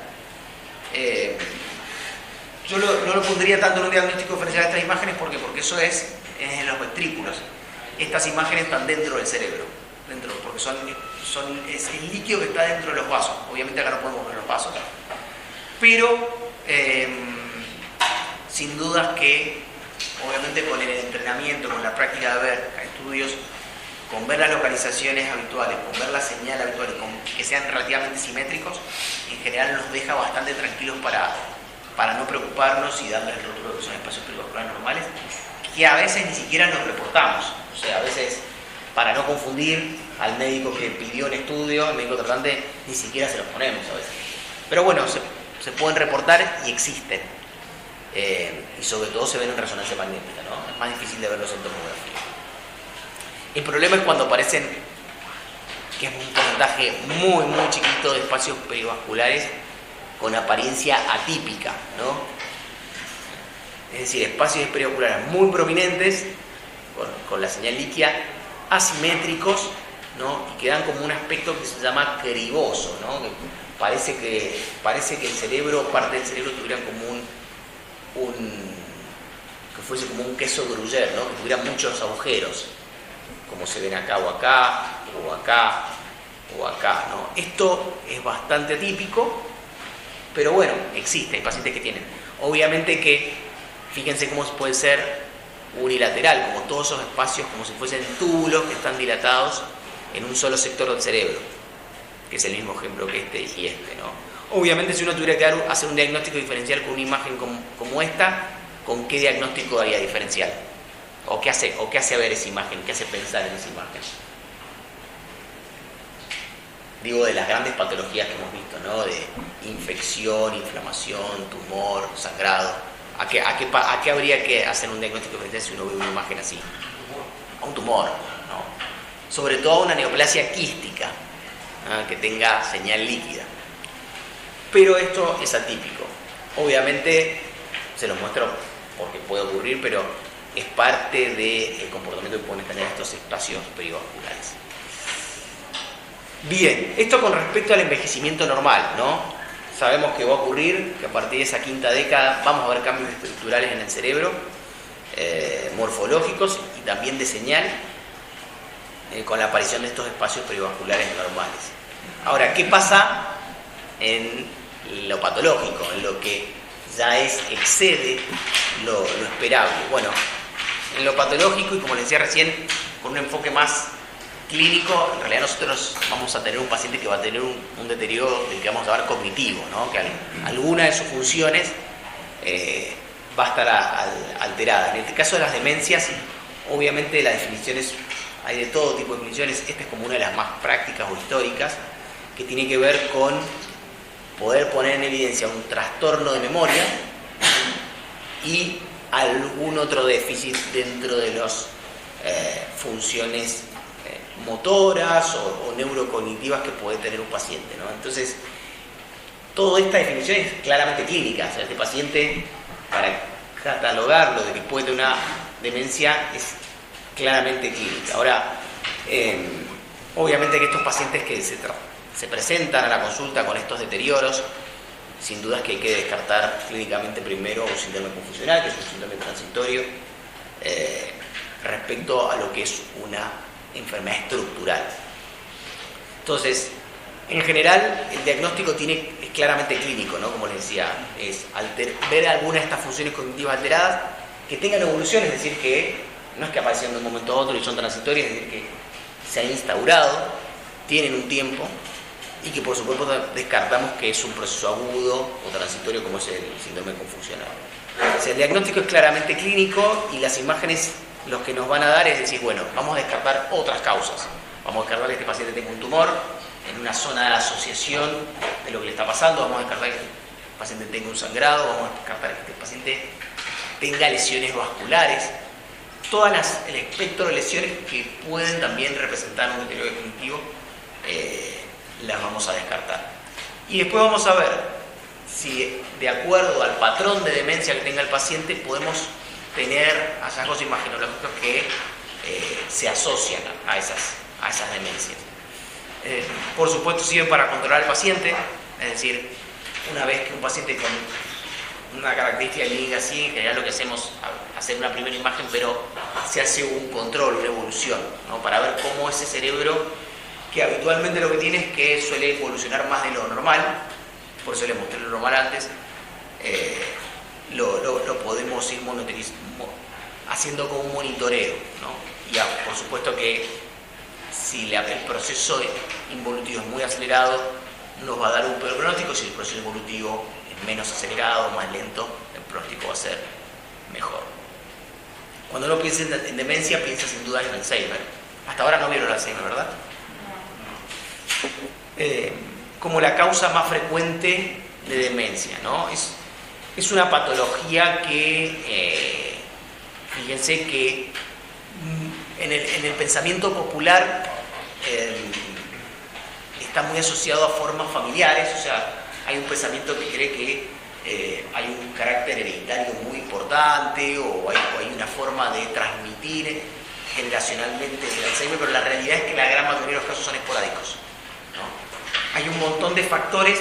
Yo no lo pondría tanto en un diagnóstico diferencial de estas imágenes, porque eso es en los ventrículos. Estas imágenes están dentro del cerebro, porque es el líquido que está dentro de los vasos. Obviamente acá no podemos ver los vasos, pero sin dudas que, obviamente con el entrenamiento, con la práctica de ver estudios, con ver las localizaciones habituales, con ver la señal habitual, con que sean relativamente simétricos, en general nos deja bastante tranquilos para no preocuparnos y darle el rótulo que son espacios perivasculares normales, que a veces ni siquiera nos reportamos. O sea, a veces, para no confundir al médico que pidió un estudio, al médico tratante, ni siquiera se los ponemos a veces. Pero bueno, se pueden reportar y existen. Y sobre todo se ven en resonancia magnética, ¿no? Es más difícil de verlos en tomografía. El problema es cuando aparecen, que es un porcentaje muy, muy chiquito de espacios perivasculares con apariencia atípica, ¿no? Es decir, espacios perivasculares muy prominentes, con la señal líquida, asimétricos, ¿no? Y que dan como un aspecto que se llama criboso, ¿no? Que parece que el cerebro, parte del cerebro, tuvieran como que fuese como un queso gruyère, ¿no? Que tuviera muchos agujeros, como se ven acá o acá, o acá, o acá, ¿no? Esto es bastante atípico, pero bueno, existe, hay pacientes que tienen. Obviamente que, fíjense cómo puede ser unilateral, como todos esos espacios, como si fuesen túbulos que están dilatados en un solo sector del cerebro, que es el mismo ejemplo que este y este, ¿no? Obviamente, si uno tuviera que hacer un diagnóstico diferencial con una imagen como esta, ¿con qué diagnóstico haría diferencial? ¿O qué hace ver esa imagen? ¿Qué hace pensar en esa imagen? Digo, de las grandes patologías que hemos visto, ¿no? De infección, inflamación, tumor, sangrado. ¿A qué habría que hacer un diagnóstico diferencial si uno ve una imagen así? A un tumor, ¿no? Sobre todo a una neoplasia quística, ¿no? Que tenga señal líquida. Pero esto es atípico. Obviamente, se los muestro porque puede ocurrir, pero es parte del comportamiento que pueden tener estos espacios perivasculares. Bien, esto con respecto al envejecimiento normal, ¿no? Sabemos que va a ocurrir, que a partir de esa quinta década vamos a ver cambios estructurales en el cerebro, morfológicos y también de señal, con la aparición de estos espacios perivasculares normales. Ahora, ¿qué pasa en lo patológico, en lo que ya excede lo esperable? Bueno, en lo patológico, y como les decía recién, con un enfoque más clínico, en realidad nosotros vamos a tener un paciente que va a tener un deterioro del que vamos a llamar cognitivo, ¿no? Que alguna de sus funciones va a estar alterada. En el caso de las demencias, obviamente las definiciones, hay de todo tipo de definiciones, esta es como una de las más prácticas o históricas, que tiene que ver con poder poner en evidencia un trastorno de memoria y algún otro déficit dentro de las funciones motoras o neurocognitivas que puede tener un paciente, ¿no? Entonces, toda esta definición es claramente clínica. O sea, este paciente, para catalogarlo de que puede tener una demencia, es claramente clínica. Ahora, obviamente que estos pacientes que se presentan a la consulta con estos deterioros, sin dudas que hay que descartar clínicamente primero un síndrome confusional, que es un síndrome transitorio, respecto a lo que es una enfermedad estructural. Entonces, en general, el diagnóstico es claramente clínico, ¿no? Como les decía, es ver alguna de estas funciones cognitivas alteradas que tengan evolución, es decir, que no es que aparecieron de un momento a otro y son transitorias, es decir, que se han instaurado, tienen un tiempo y que por supuesto descartamos que es un proceso agudo o transitorio como es el síndrome confusional. O sea, el diagnóstico es claramente clínico y las imágenes los que nos van a dar es decir, bueno, vamos a descartar otras causas. Vamos a descartar que este paciente tenga un tumor en una zona de asociación de lo que le está pasando, vamos a descartar que este paciente tenga un sangrado, vamos a descartar que este paciente tenga lesiones vasculares. Todas el espectro de lesiones que pueden también representar un deterioro cognitivo las vamos a descartar. Y después vamos a ver si de acuerdo al patrón de demencia que tenga el paciente podemos tener hallazgos imagenológicos que se asocian a esas demencias. Por supuesto sirven para controlar al paciente, es decir, una vez que un paciente con una característica clínica así, en general lo que hacemos es hacer una primera imagen, pero se hace un control, una evolución, ¿no? Para ver cómo ese cerebro, que habitualmente lo que tiene es que suele evolucionar más de lo normal, por eso les mostré lo normal antes, lo podemos ir haciendo como un monitoreo, ¿no? Y por supuesto que si el proceso involutivo es muy acelerado, nos va a dar un peor pronóstico. Si el proceso involutivo es menos acelerado, más lento, el pronóstico va a ser mejor. Cuando uno piensa en demencia, piensa sin duda en Alzheimer. Hasta ahora no vieron el Alzheimer, ¿verdad? Como la causa más frecuente de demencia, ¿no? Es una patología que, fíjense que en el pensamiento popular está muy asociado a formas familiares, o sea, hay un pensamiento que cree que hay un carácter hereditario muy importante o hay una forma de transmitir generacionalmente el Alzheimer, pero la realidad es que la gran mayoría de los casos son esporádicos, ¿no? Hay un montón de factores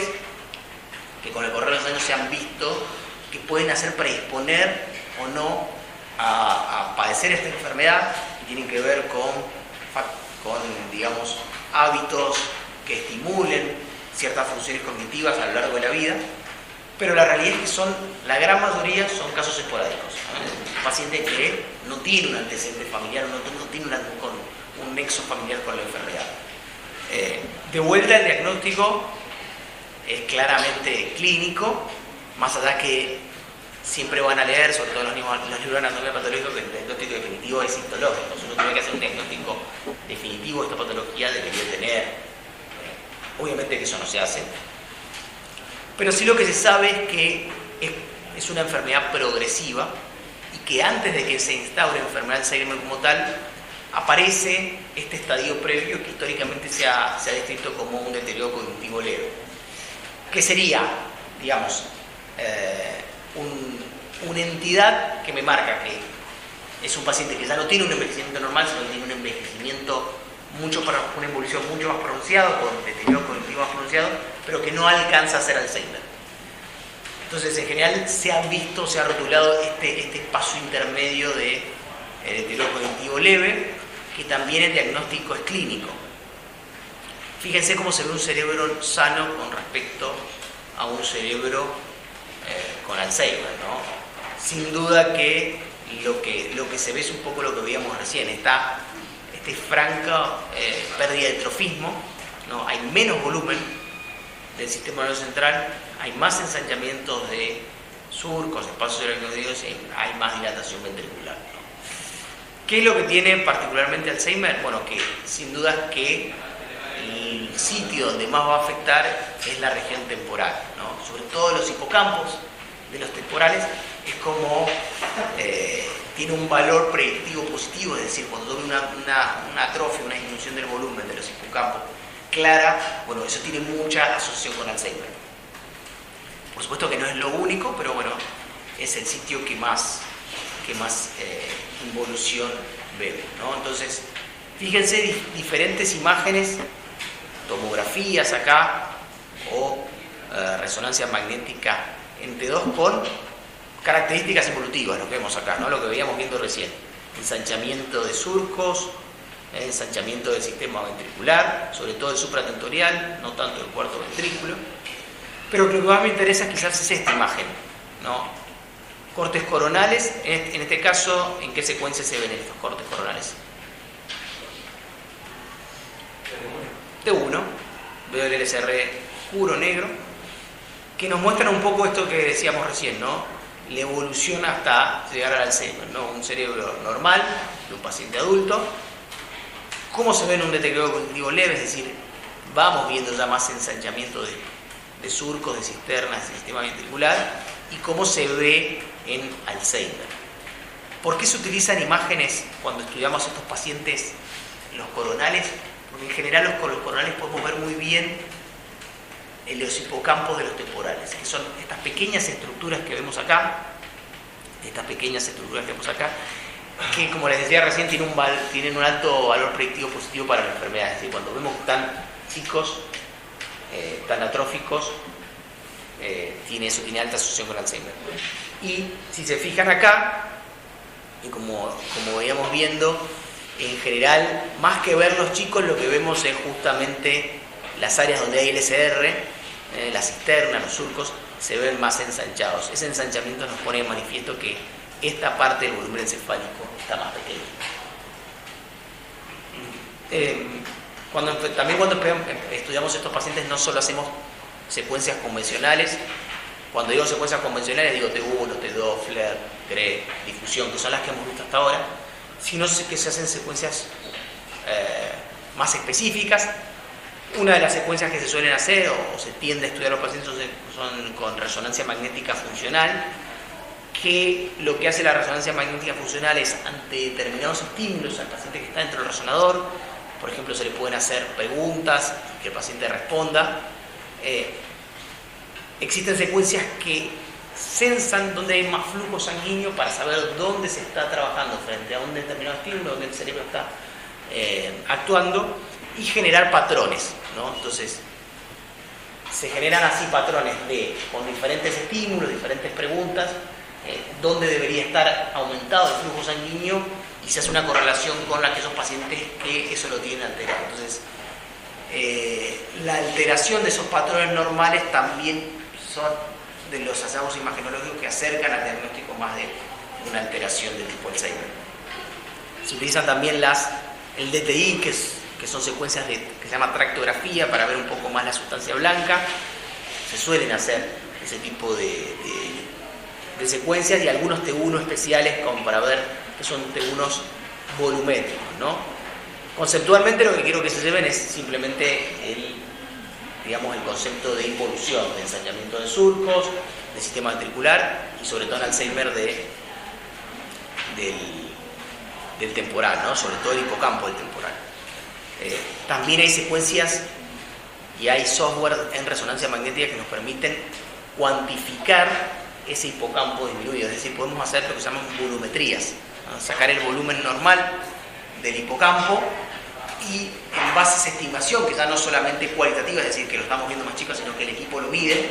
que con el correr de los años se han visto que pueden hacer predisponer o no a padecer esta enfermedad, y tienen que ver con digamos, hábitos que estimulen ciertas funciones cognitivas a lo largo de la vida, pero la realidad es que la gran mayoría son casos esporádicos, ¿no? Un paciente que no tiene un antecedente familiar, no tiene un nexo familiar con la enfermedad. De vuelta, el diagnóstico es claramente clínico, más allá que siempre van a leer, sobre todo los libros de anatomía patológica, que el diagnóstico definitivo es histológico. Si uno tiene que hacer un diagnóstico definitivo de esta patología, debería tener, obviamente que eso no se hace, pero sí lo que se sabe es que es una enfermedad progresiva y que antes de que se instaure la enfermedad de Alzheimer como tal, aparece este estadio previo que históricamente se ha descrito como un deterioro cognitivo leve, que sería, digamos, una entidad que me marca que es un paciente que ya no tiene un envejecimiento normal, sino que tiene un envejecimiento una evolución mucho más pronunciada, con deterioro cognitivo más pronunciado, pero que no alcanza a ser Alzheimer. Entonces, en general, se ha rotulado este espacio intermedio de deterioro cognitivo leve, que también el diagnóstico es clínico. Fíjense cómo se ve un cerebro sano con respecto a un cerebro con Alzheimer, ¿no? Sin duda que lo que se ve es un poco lo que veíamos recién, está franca pérdida de trofismo, ¿no? Hay menos volumen del sistema nervioso central, hay más ensanchamientos de surcos, espacios aracnoideos, hay más dilatación ventricular, ¿no? ¿Qué es lo que tiene particularmente Alzheimer? Bueno, que sin duda que el sitio donde más va a afectar es la región temporal, ¿no? Sobre todo los hipocampos de los temporales, es como tiene un valor predictivo positivo, es decir, cuando tuve una atrofia, una disminución del volumen de los hipocampos clara, bueno, eso tiene mucha asociación con Alzheimer. Por supuesto que no es lo único, pero bueno, es el sitio que más involución vemos, ¿no? Entonces, fíjense diferentes imágenes, tomografías acá, o resonancia magnética en T2 con características evolutivas, lo que vemos acá, ¿no? Lo que veíamos viendo recién. Ensanchamiento de surcos, ensanchamiento del sistema ventricular, sobre todo el supratentorial, no tanto el cuarto ventrículo. Pero lo que más me interesa quizás es esta imagen, ¿no? Cortes coronales, en este caso, ¿en qué secuencia se ven estos cortes coronales? T1, veo el LSR puro negro, que nos muestran un poco esto que decíamos recién, ¿no? La evolución hasta llegar al Alzheimer, ¿no? Un cerebro normal de un paciente adulto. ¿Cómo se ve en un detector cognitivo leve? Es decir, vamos viendo ya más ensanchamiento de surcos, de cisternas, de sistema ventricular, y cómo se ve en Alzheimer. ¿Por qué se utilizan imágenes cuando estudiamos a estos pacientes, los coronales? Porque en general los coronales podemos ver muy bien en los hipocampos de los temporales, que son estas pequeñas estructuras que vemos acá, que como les decía recién tienen un alto valor predictivo positivo para la enfermedad. Es decir, cuando vemos tan chicos, tan atróficos, tiene alta asociación con Alzheimer. Y si se fijan acá, y como veíamos viendo, en general, más que ver los chicos, lo que vemos es justamente las áreas donde hay LSR, la cisterna, los surcos, se ven más ensanchados. Ese ensanchamiento nos pone de manifiesto que esta parte del volumen encefálico está más pequeña. También cuando estudiamos estos pacientes no solo hacemos secuencias convencionales. Cuando digo secuencias convencionales digo T1, T2, FLAIR, GRE, difusión, que son las que hemos visto hasta ahora, sino que se hacen secuencias más específicas. Una de las secuencias que se suelen hacer o se tiende a estudiar a los pacientes son con resonancia magnética funcional, que lo que hace la resonancia magnética funcional es ante determinados estímulos al paciente que está dentro del resonador, por ejemplo, se le pueden hacer preguntas que el paciente responda. Existen secuencias que censan dónde hay más flujo sanguíneo para saber dónde se está trabajando frente a un determinado estímulo, dónde el cerebro está actuando, y generar patrones, ¿no? Entonces, se generan así patrones con diferentes estímulos, diferentes preguntas, dónde debería estar aumentado el flujo sanguíneo, y se hace una correlación con aquellos pacientes que eso lo tienen alterado. Entonces, la alteración de esos patrones normales también son de los hallazgos imagenológicos que acercan al diagnóstico más de una alteración del tipo Alzheimer. Se utilizan también el DTI, que son secuencias que se llama tractografía, para ver un poco más la sustancia blanca. Se suelen hacer ese tipo de secuencias, y algunos T1 especiales como para ver que son T1 volumétricos, ¿no? Conceptualmente lo que quiero que se lleven es simplemente el concepto de involución, de ensanchamiento de surcos, de sistema ventricular, y sobre todo en Alzheimer del temporal, ¿no? Sobre todo el hipocampo del temporal. También hay secuencias y hay software en resonancia magnética que nos permiten cuantificar ese hipocampo disminuido, es decir, podemos hacer lo que se llaman volumetrías, ¿no? Sacar el volumen normal del hipocampo y en base a esa estimación, que ya no solamente cualitativa, es decir, que lo estamos viendo más chico, sino que el equipo lo mide,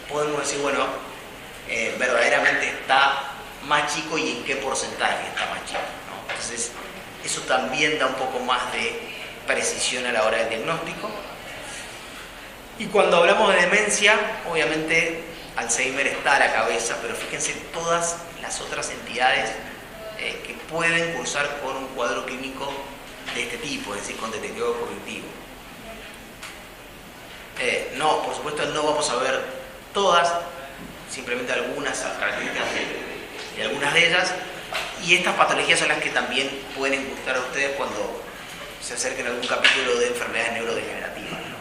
podemos decir, bueno, verdaderamente está más chico y en qué porcentaje está más chico, ¿no? Entonces, eso también da un poco más de precisión a la hora del diagnóstico. Y cuando hablamos de demencia, obviamente Alzheimer está a la cabeza, pero fíjense todas las otras entidades que pueden cursar con un cuadro clínico de este este tipo, es decir, con detectado cognitivo. No, por supuesto no vamos a ver todas, simplemente algunas características de algunas de ellas, y estas patologías son las que también pueden gustar a ustedes cuando se acerquen a algún capítulo de enfermedades neurodegenerativas, ¿no?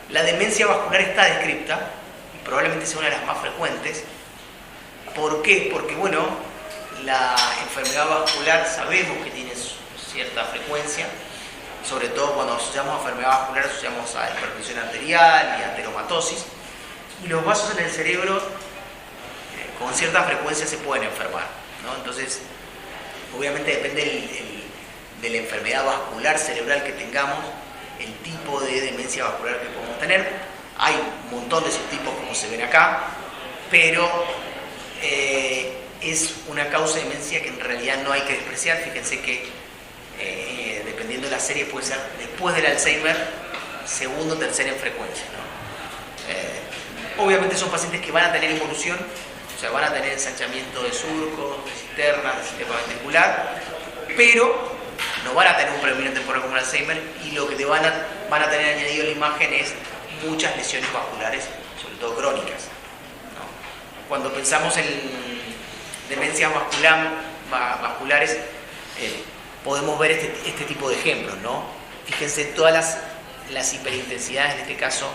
La demencia vascular está descrita y probablemente sea una de las más frecuentes. ¿Por qué? Porque bueno, la enfermedad vascular sabemos que tiene cierta frecuencia, sobre todo cuando asociamos a enfermedad vascular asociamos a hipertensión arterial y ateromatosis, y los vasos en el cerebro con cierta frecuencia se pueden enfermar, ¿no? Entonces, obviamente depende de la enfermedad vascular cerebral que tengamos, el tipo de demencia vascular que podemos tener. Hay un montón de subtipos como se ven acá, pero es una causa de demencia que en realidad no hay que despreciar. Fíjense que dependiendo de la serie puede ser después del Alzheimer, segundo o tercero en frecuencia, ¿no? Obviamente son pacientes que van a tener involución, o sea, van a tener ensanchamiento de surcos, de cisternas, de sistema ventricular, pero no van a tener un predominio temporal como el Alzheimer, y lo que van a tener añadido a la imagen es muchas lesiones vasculares, sobre todo crónicas, ¿no? Cuando pensamos en demencias vasculares, podemos ver este tipo de ejemplos, ¿no? Fíjense todas las hiperintensidades, en este caso,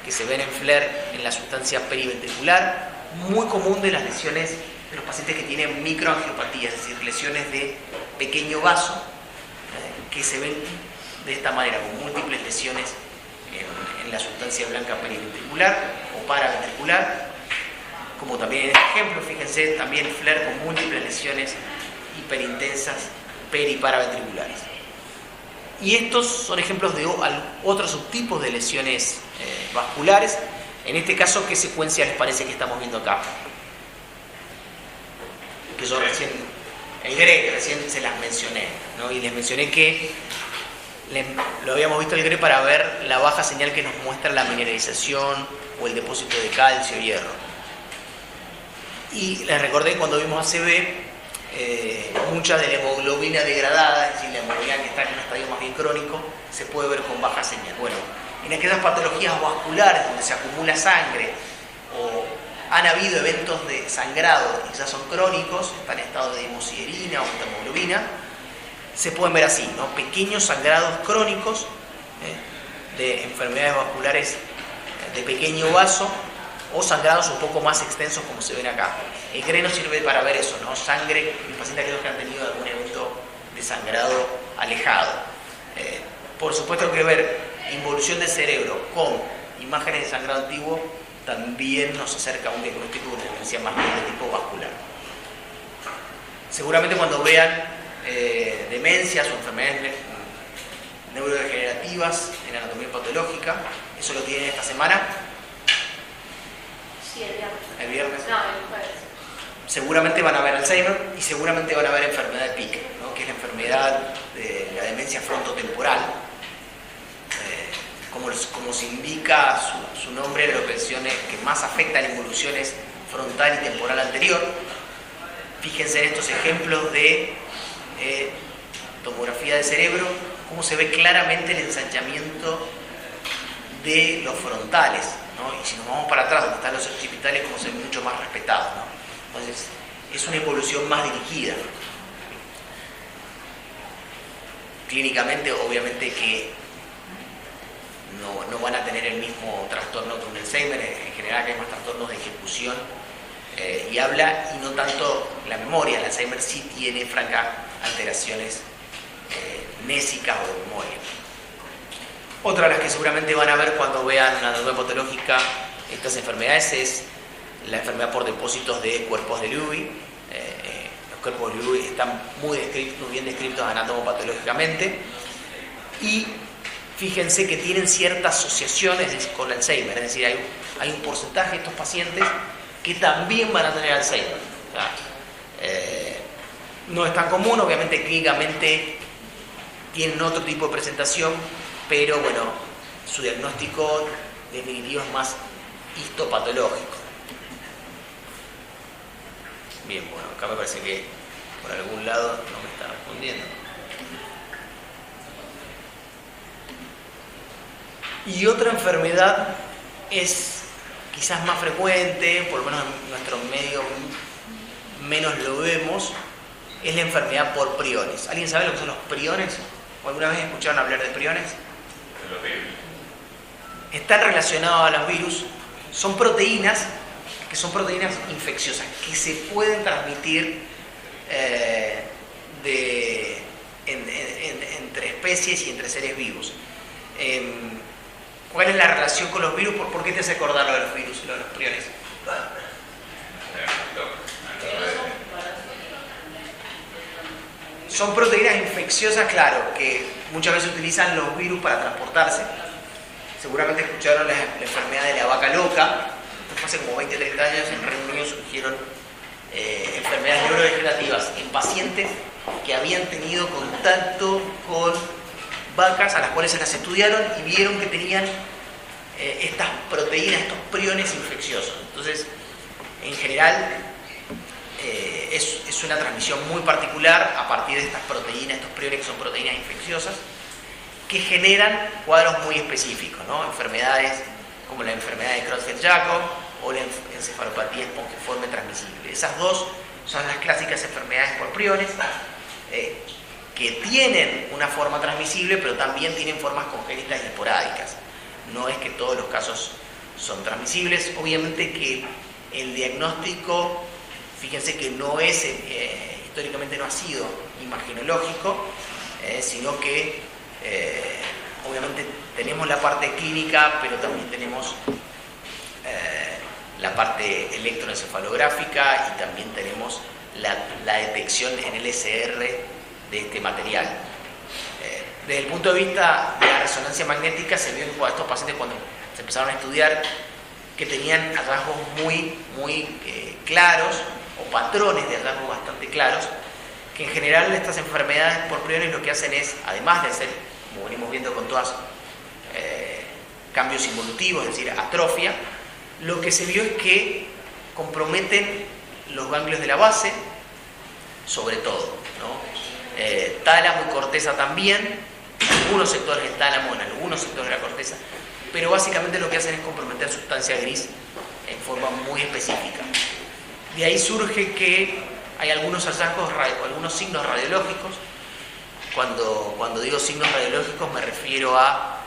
que se ven en FLAIR en la sustancia periventricular, muy común de las lesiones de los pacientes que tienen microangiopatía, es decir, lesiones de pequeño vaso, que se ven de esta manera, con múltiples lesiones en la sustancia blanca periventricular o paraventricular, como también en este ejemplo, fíjense, también FLAIR con múltiples lesiones hiperintensas periparaventriculares. Y estos son ejemplos de otros subtipos de lesiones vasculares. En este caso, ¿qué secuencia les parece que estamos viendo acá? Que yo recién, el GRE, que recién se las mencioné, ¿no? Y les mencioné que lo habíamos visto el GRE para ver la baja señal que nos muestra la mineralización o el depósito de calcio y hierro. Y les recordé cuando vimos ACV, mucha de la hemoglobina degradada, es decir, la hemoglobina que está en un estadio más bien crónico, se puede ver con baja señal. Bueno, en aquellas patologías vasculares donde se acumula sangre o han habido eventos de sangrado y ya son crónicos, están en estado de hemosiderina o hemoglobina, se pueden ver así, ¿no? Pequeños sangrados crónicos de enfermedades vasculares de pequeño vaso, o sangrados un poco más extensos como se ven acá. El GRE nos sirve para ver eso, ¿no? Sangre en pacientes que han tenido algún evento de sangrado alejado. Por supuesto que ver involución del cerebro con imágenes de sangrado antiguo también nos acerca a un diagnóstico de una demencia más bien de tipo vascular. Seguramente cuando vean demencias o enfermedades neurodegenerativas en anatomía patológica, eso lo tienen esta semana. Sí, el viernes. El viernes. No, el jueves. Seguramente van a ver Alzheimer y seguramente van a ver enfermedad de Pick, ¿no? Que es la enfermedad de la demencia frontotemporal. Como se indica su nombre, la operación que más afecta a la involución es frontal y temporal anterior. Fíjense en estos ejemplos de tomografía de cerebro, cómo se ve claramente el ensanchamiento de los frontales, ¿no? Y si nos vamos para atrás, donde están los occipitales, como se ven mucho más respetados, ¿no? Entonces, es una evolución más dirigida. Clínicamente, obviamente que no van a tener el mismo trastorno que un Alzheimer. En general hay más trastornos de ejecución y habla, y no tanto la memoria. El Alzheimer sí tiene francas alteraciones mnésicas o de memoria. Otra de las que seguramente van a ver cuando vean anatomía patológica estas enfermedades es la enfermedad por depósitos de cuerpos de Lewy. Los cuerpos de Lewy están muy bien descritos anatomopatológicamente, y fíjense que tienen ciertas asociaciones con el Alzheimer, es decir, hay un porcentaje de estos pacientes que también van a tener Alzheimer. O sea, no es tan común, obviamente clínicamente tienen otro tipo de presentación, pero bueno, su diagnóstico definitivo es más histopatológico. Bien, bueno, acá me parece que por algún lado no me está respondiendo. Y otra enfermedad es quizás más frecuente, por lo menos en nuestro medio menos lo vemos, es la enfermedad por priones. ¿Alguien sabe lo que son los priones? ¿O alguna vez escucharon hablar de priones? Los virus. Están relacionados a los virus. Son proteínas que son proteínas infecciosas que se pueden transmitir entre especies y entre seres vivos. ¿Cuál es la relación con los virus? ¿Por qué te hace acordar lo de los virus y lo de los priones? Son proteínas infecciosas, claro, que muchas veces utilizan los virus para transportarse. Seguramente escucharon la enfermedad de la vaca loca. Esto fue hace como 20 o 30 años. En Reino Unido surgieron enfermedades neurodegenerativas en pacientes que habían tenido contacto con vacas a las cuales se las estudiaron y vieron que tenían estas proteínas, estos priones infecciosos. Entonces, en general, es una transmisión muy particular a partir de estas proteínas, estos priones que son proteínas infecciosas, que generan cuadros muy específicos, ¿no? Enfermedades como la enfermedad de Creutzfeldt-Jakob o la encefalopatía espongiforme transmisible. Esas dos son las clásicas enfermedades por priones, que tienen una forma transmisible, pero también tienen formas congénitas y esporádicas. No es que todos los casos son transmisibles. Obviamente que el diagnóstico, fíjense que no es, históricamente no ha sido imagenológico, sino que obviamente tenemos la parte clínica, pero también tenemos la parte electroencefalográfica y también tenemos la detección en LSR de este material. Desde el punto de vista de la resonancia magnética, se vio en estos pacientes cuando se empezaron a estudiar que tenían hallazgos muy claros, o patrones de hallazgos bastante claros, que en general estas enfermedades por priones lo que hacen es, además de hacer, como venimos viendo con todas, cambios involutivos, es decir, atrofia, lo que se vio es que comprometen los ganglios de la base, sobre todo, ¿no? Tálamo y corteza también, en algunos sectores del tálamo, en algunos sectores de la corteza, pero básicamente lo que hacen es comprometer sustancia gris en forma muy específica. De ahí surge que hay algunos hallazgos, algunos signos radiológicos. Cuando digo signos radiológicos me refiero a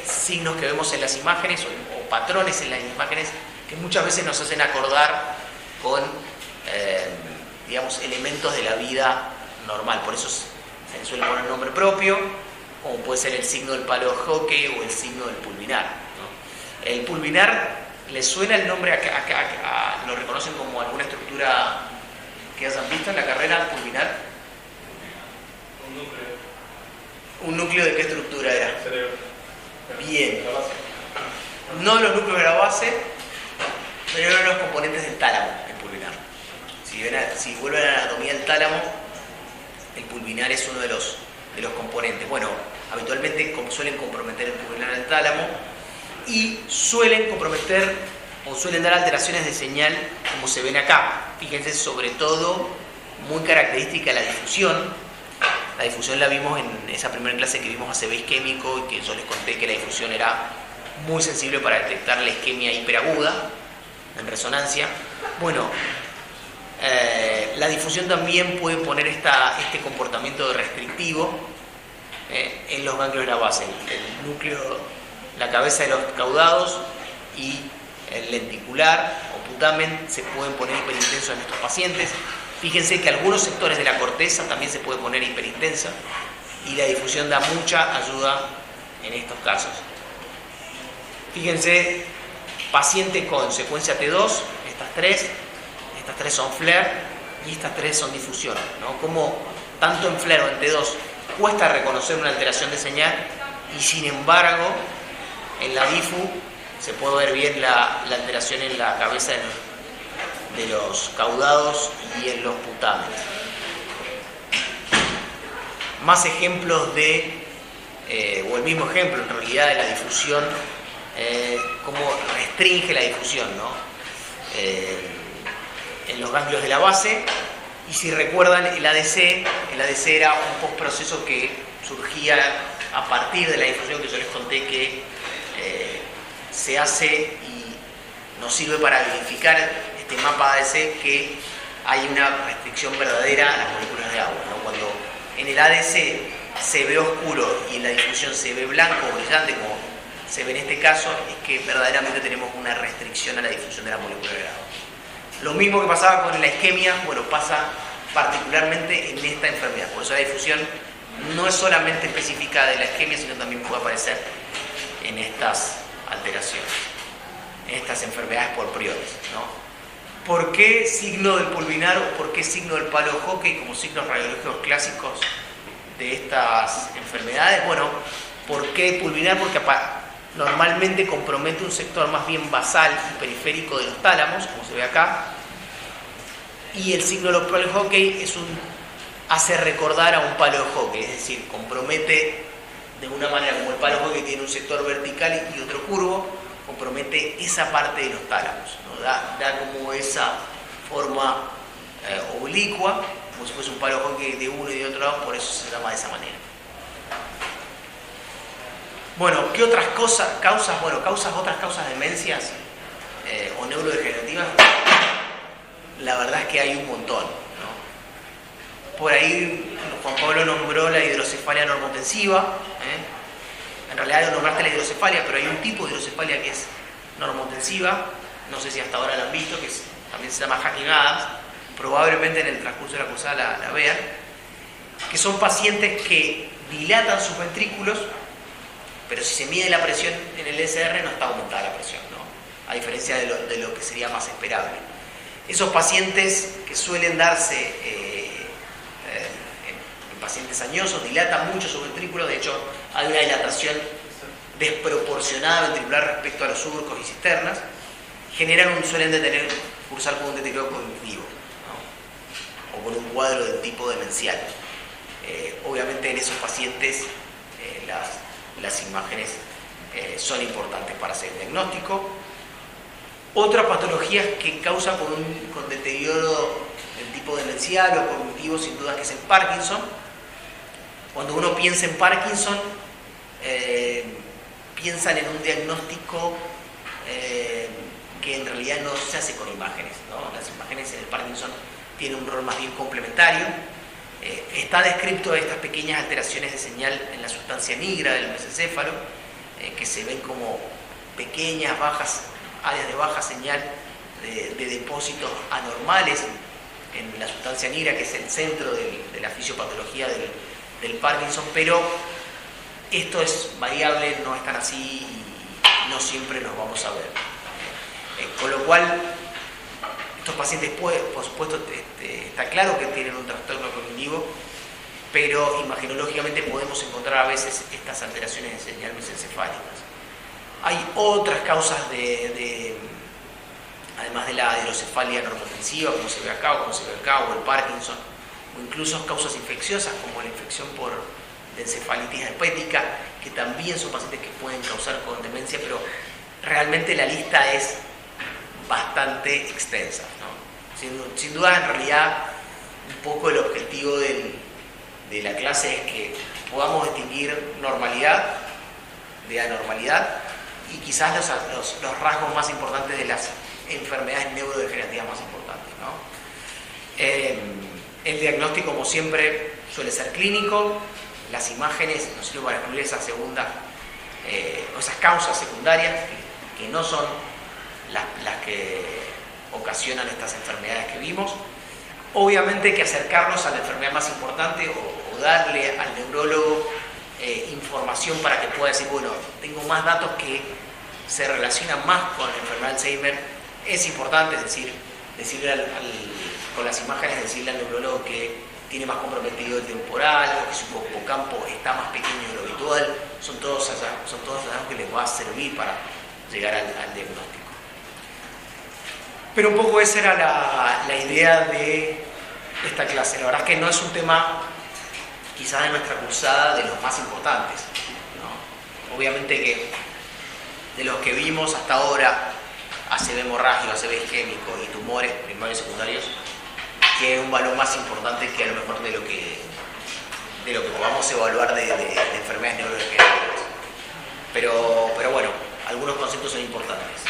signos que vemos en las imágenes o patrones en las imágenes que muchas veces nos hacen acordar con digamos, elementos de la vida normal. Por eso se le suele poner nombre propio, como puede ser el signo del palo de hockey o el signo del pulvinar, ¿no? El pulvinar, ¿les suena el nombre lo reconocen como alguna estructura que hayan visto en la carrera pulvinar? Un núcleo. ¿Un núcleo de qué estructura era? Cerebro. Bien. No los núcleos de la base, pero eran los componentes del tálamo, el pulvinar. Si vuelven a la anatomía del tálamo, el pulvinar es uno de los componentes. Bueno, habitualmente suelen comprometer el pulvinar del tálamo y suelen comprometer o suelen dar alteraciones de señal como se ven acá. Fíjense, sobre todo, muy característica la difusión. La difusión la vimos en esa primera clase que vimos ACV isquémico y que yo les conté que la difusión era muy sensible para detectar la isquemia hiperaguda en resonancia. Bueno, la difusión también puede poner este comportamiento restrictivo en los ganglios de la base, el núcleo, la cabeza de los caudados y el lenticular o putamen se pueden poner hiperintensos en estos pacientes. Fíjense que algunos sectores de la corteza también se puede poner hiperintensa y la difusión da mucha ayuda en estos casos. Fíjense, paciente con secuencia T2, estas tres son flare y estas tres son difusión, ¿no? Como tanto en flare o en T2 cuesta reconocer una alteración de señal y sin embargo en la difu se puede ver bien la alteración en la cabeza de los caudados y en los putámenes. Más ejemplos o el mismo ejemplo en realidad de la difusión, cómo restringe la difusión, ¿no? En los ganglios de la base. Y si recuerdan, el ADC era un postproceso que surgía a partir de la difusión que yo les conté que se hace y nos sirve para verificar este mapa ADC que hay una restricción verdadera a las moléculas de agua, ¿no? Cuando en el ADC se ve oscuro y en la difusión se ve blanco o brillante, como se ve en este caso, es que verdaderamente tenemos una restricción a la difusión de la molécula de agua. Lo mismo que pasaba con la isquemia, bueno, pasa particularmente en esta enfermedad. Por eso la difusión no es solamente específica de la isquemia, sino también puede aparecer en estas alteraciones, en estas enfermedades por priores, ¿no? ¿Por qué signo del pulvinar o por qué signo del palo de Hockey como signos radiológicos clásicos de estas enfermedades? Bueno, ¿por qué pulvinar? Porque normalmente compromete un sector más bien basal y periférico de los tálamos, como se ve acá, y el signo del palo de Hockey hace recordar a un palo de hockey, es decir, compromete de una manera como el palo de hockey tiene un sector vertical y otro curvo, compromete esa parte de los tálamos, ¿no? Da como esa forma oblicua, como si fuese un palo de hockey de uno y de otro lado, por eso se llama de esa manera. Bueno, ¿qué otras causas? Bueno, otras causas de demencias o neurodegenerativas, la verdad es que hay un montón, ¿no? Por ahí Juan Pablo nombró la hidrocefalia normotensiva, En realidad nombraste la hidrocefalia, pero hay un tipo de hidrocefalia que es normotensiva, no sé si hasta ahora la han visto, que también se llama Hacking-Adams, probablemente en el transcurso de la cursada la vean, que son pacientes que dilatan sus ventrículos, pero si se mide la presión en el SR no está aumentada la presión, ¿no? A diferencia de lo que sería más esperable. Esos pacientes que suelen darse en pacientes añosos dilatan mucho su ventrículo, de hecho hay una dilatación desproporcionada ventricular respecto a los surcos y cisternas, suelen cursar con un deterioro cognitivo, ¿no? O con un cuadro del tipo demencial. Obviamente en esos pacientes las imágenes son importantes para hacer el diagnóstico. Otras patologías que causan con deterioro del tipo demencial o cognitivo, sin duda, que es el Parkinson. Cuando uno piensa en Parkinson, piensan en un diagnóstico que en realidad no se hace con imágenes, ¿no? Las imágenes en el Parkinson tienen un rol más bien complementario. Está descrito estas pequeñas alteraciones de señal en la sustancia nigra del mesencéfalo, que se ven como pequeñas áreas de baja señal de depósitos anormales en la sustancia nigra, que es el centro de la fisiopatología del Parkinson, pero esto es variable, no es tan así y no siempre los vamos a ver. Con lo cual, estos pacientes, por supuesto, está claro que tienen un trastorno cognitivo, pero imagenológicamente podemos encontrar a veces estas alteraciones de señal mesencefálicas. Hay otras causas además de la hidrocefalia normotensiva, como se ve acá o el Parkinson, o incluso causas infecciosas como la infección por encefalitis herpética, que también son pacientes que pueden causar con demencia, pero realmente la lista es bastante extensa, ¿no? Sin duda, en realidad, un poco el objetivo de la clase es que podamos distinguir normalidad de anormalidad y quizás los rasgos más importantes de las enfermedades neurodegenerativas más importantes, ¿no? El diagnóstico, como siempre, suele ser clínico. Las imágenes nos sirven para excluir esas causas secundarias que no son las que ocasionan estas enfermedades que vimos. Obviamente hay que acercarnos a la enfermedad más importante o darle al neurólogo información para que pueda decir, bueno, tengo más datos que se relacionan más con la enfermedad de Alzheimer. Es importante, es decir, con las imágenes decirle al neurólogo que tiene más comprometido el temporal o que su hipocampo está más pequeño de lo habitual. Son todos hallazgos que les va a servir para llegar al diagnóstico. Pero un poco esa era la idea de esta clase. La verdad es que no es un tema, quizás de nuestra cursada, de los más importantes, ¿no? Obviamente que de los que vimos hasta ahora, ACV hemorrágico, ACV isquémico y tumores primarios y secundarios, tiene un valor más importante que a lo mejor de lo que podamos evaluar de enfermedades neurodegenerativas. Pero bueno, algunos conceptos son importantes.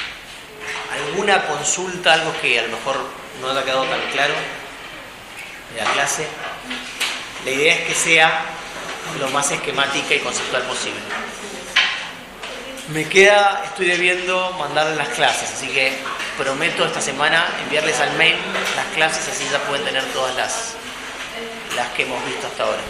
¿Alguna consulta, algo que a lo mejor no te ha quedado tan claro de la clase? La idea es que sea lo más esquemática y conceptual posible. Estoy debiendo mandarles las clases, así que prometo esta semana enviarles al mail las clases, así ya pueden tener todas las que hemos visto hasta ahora.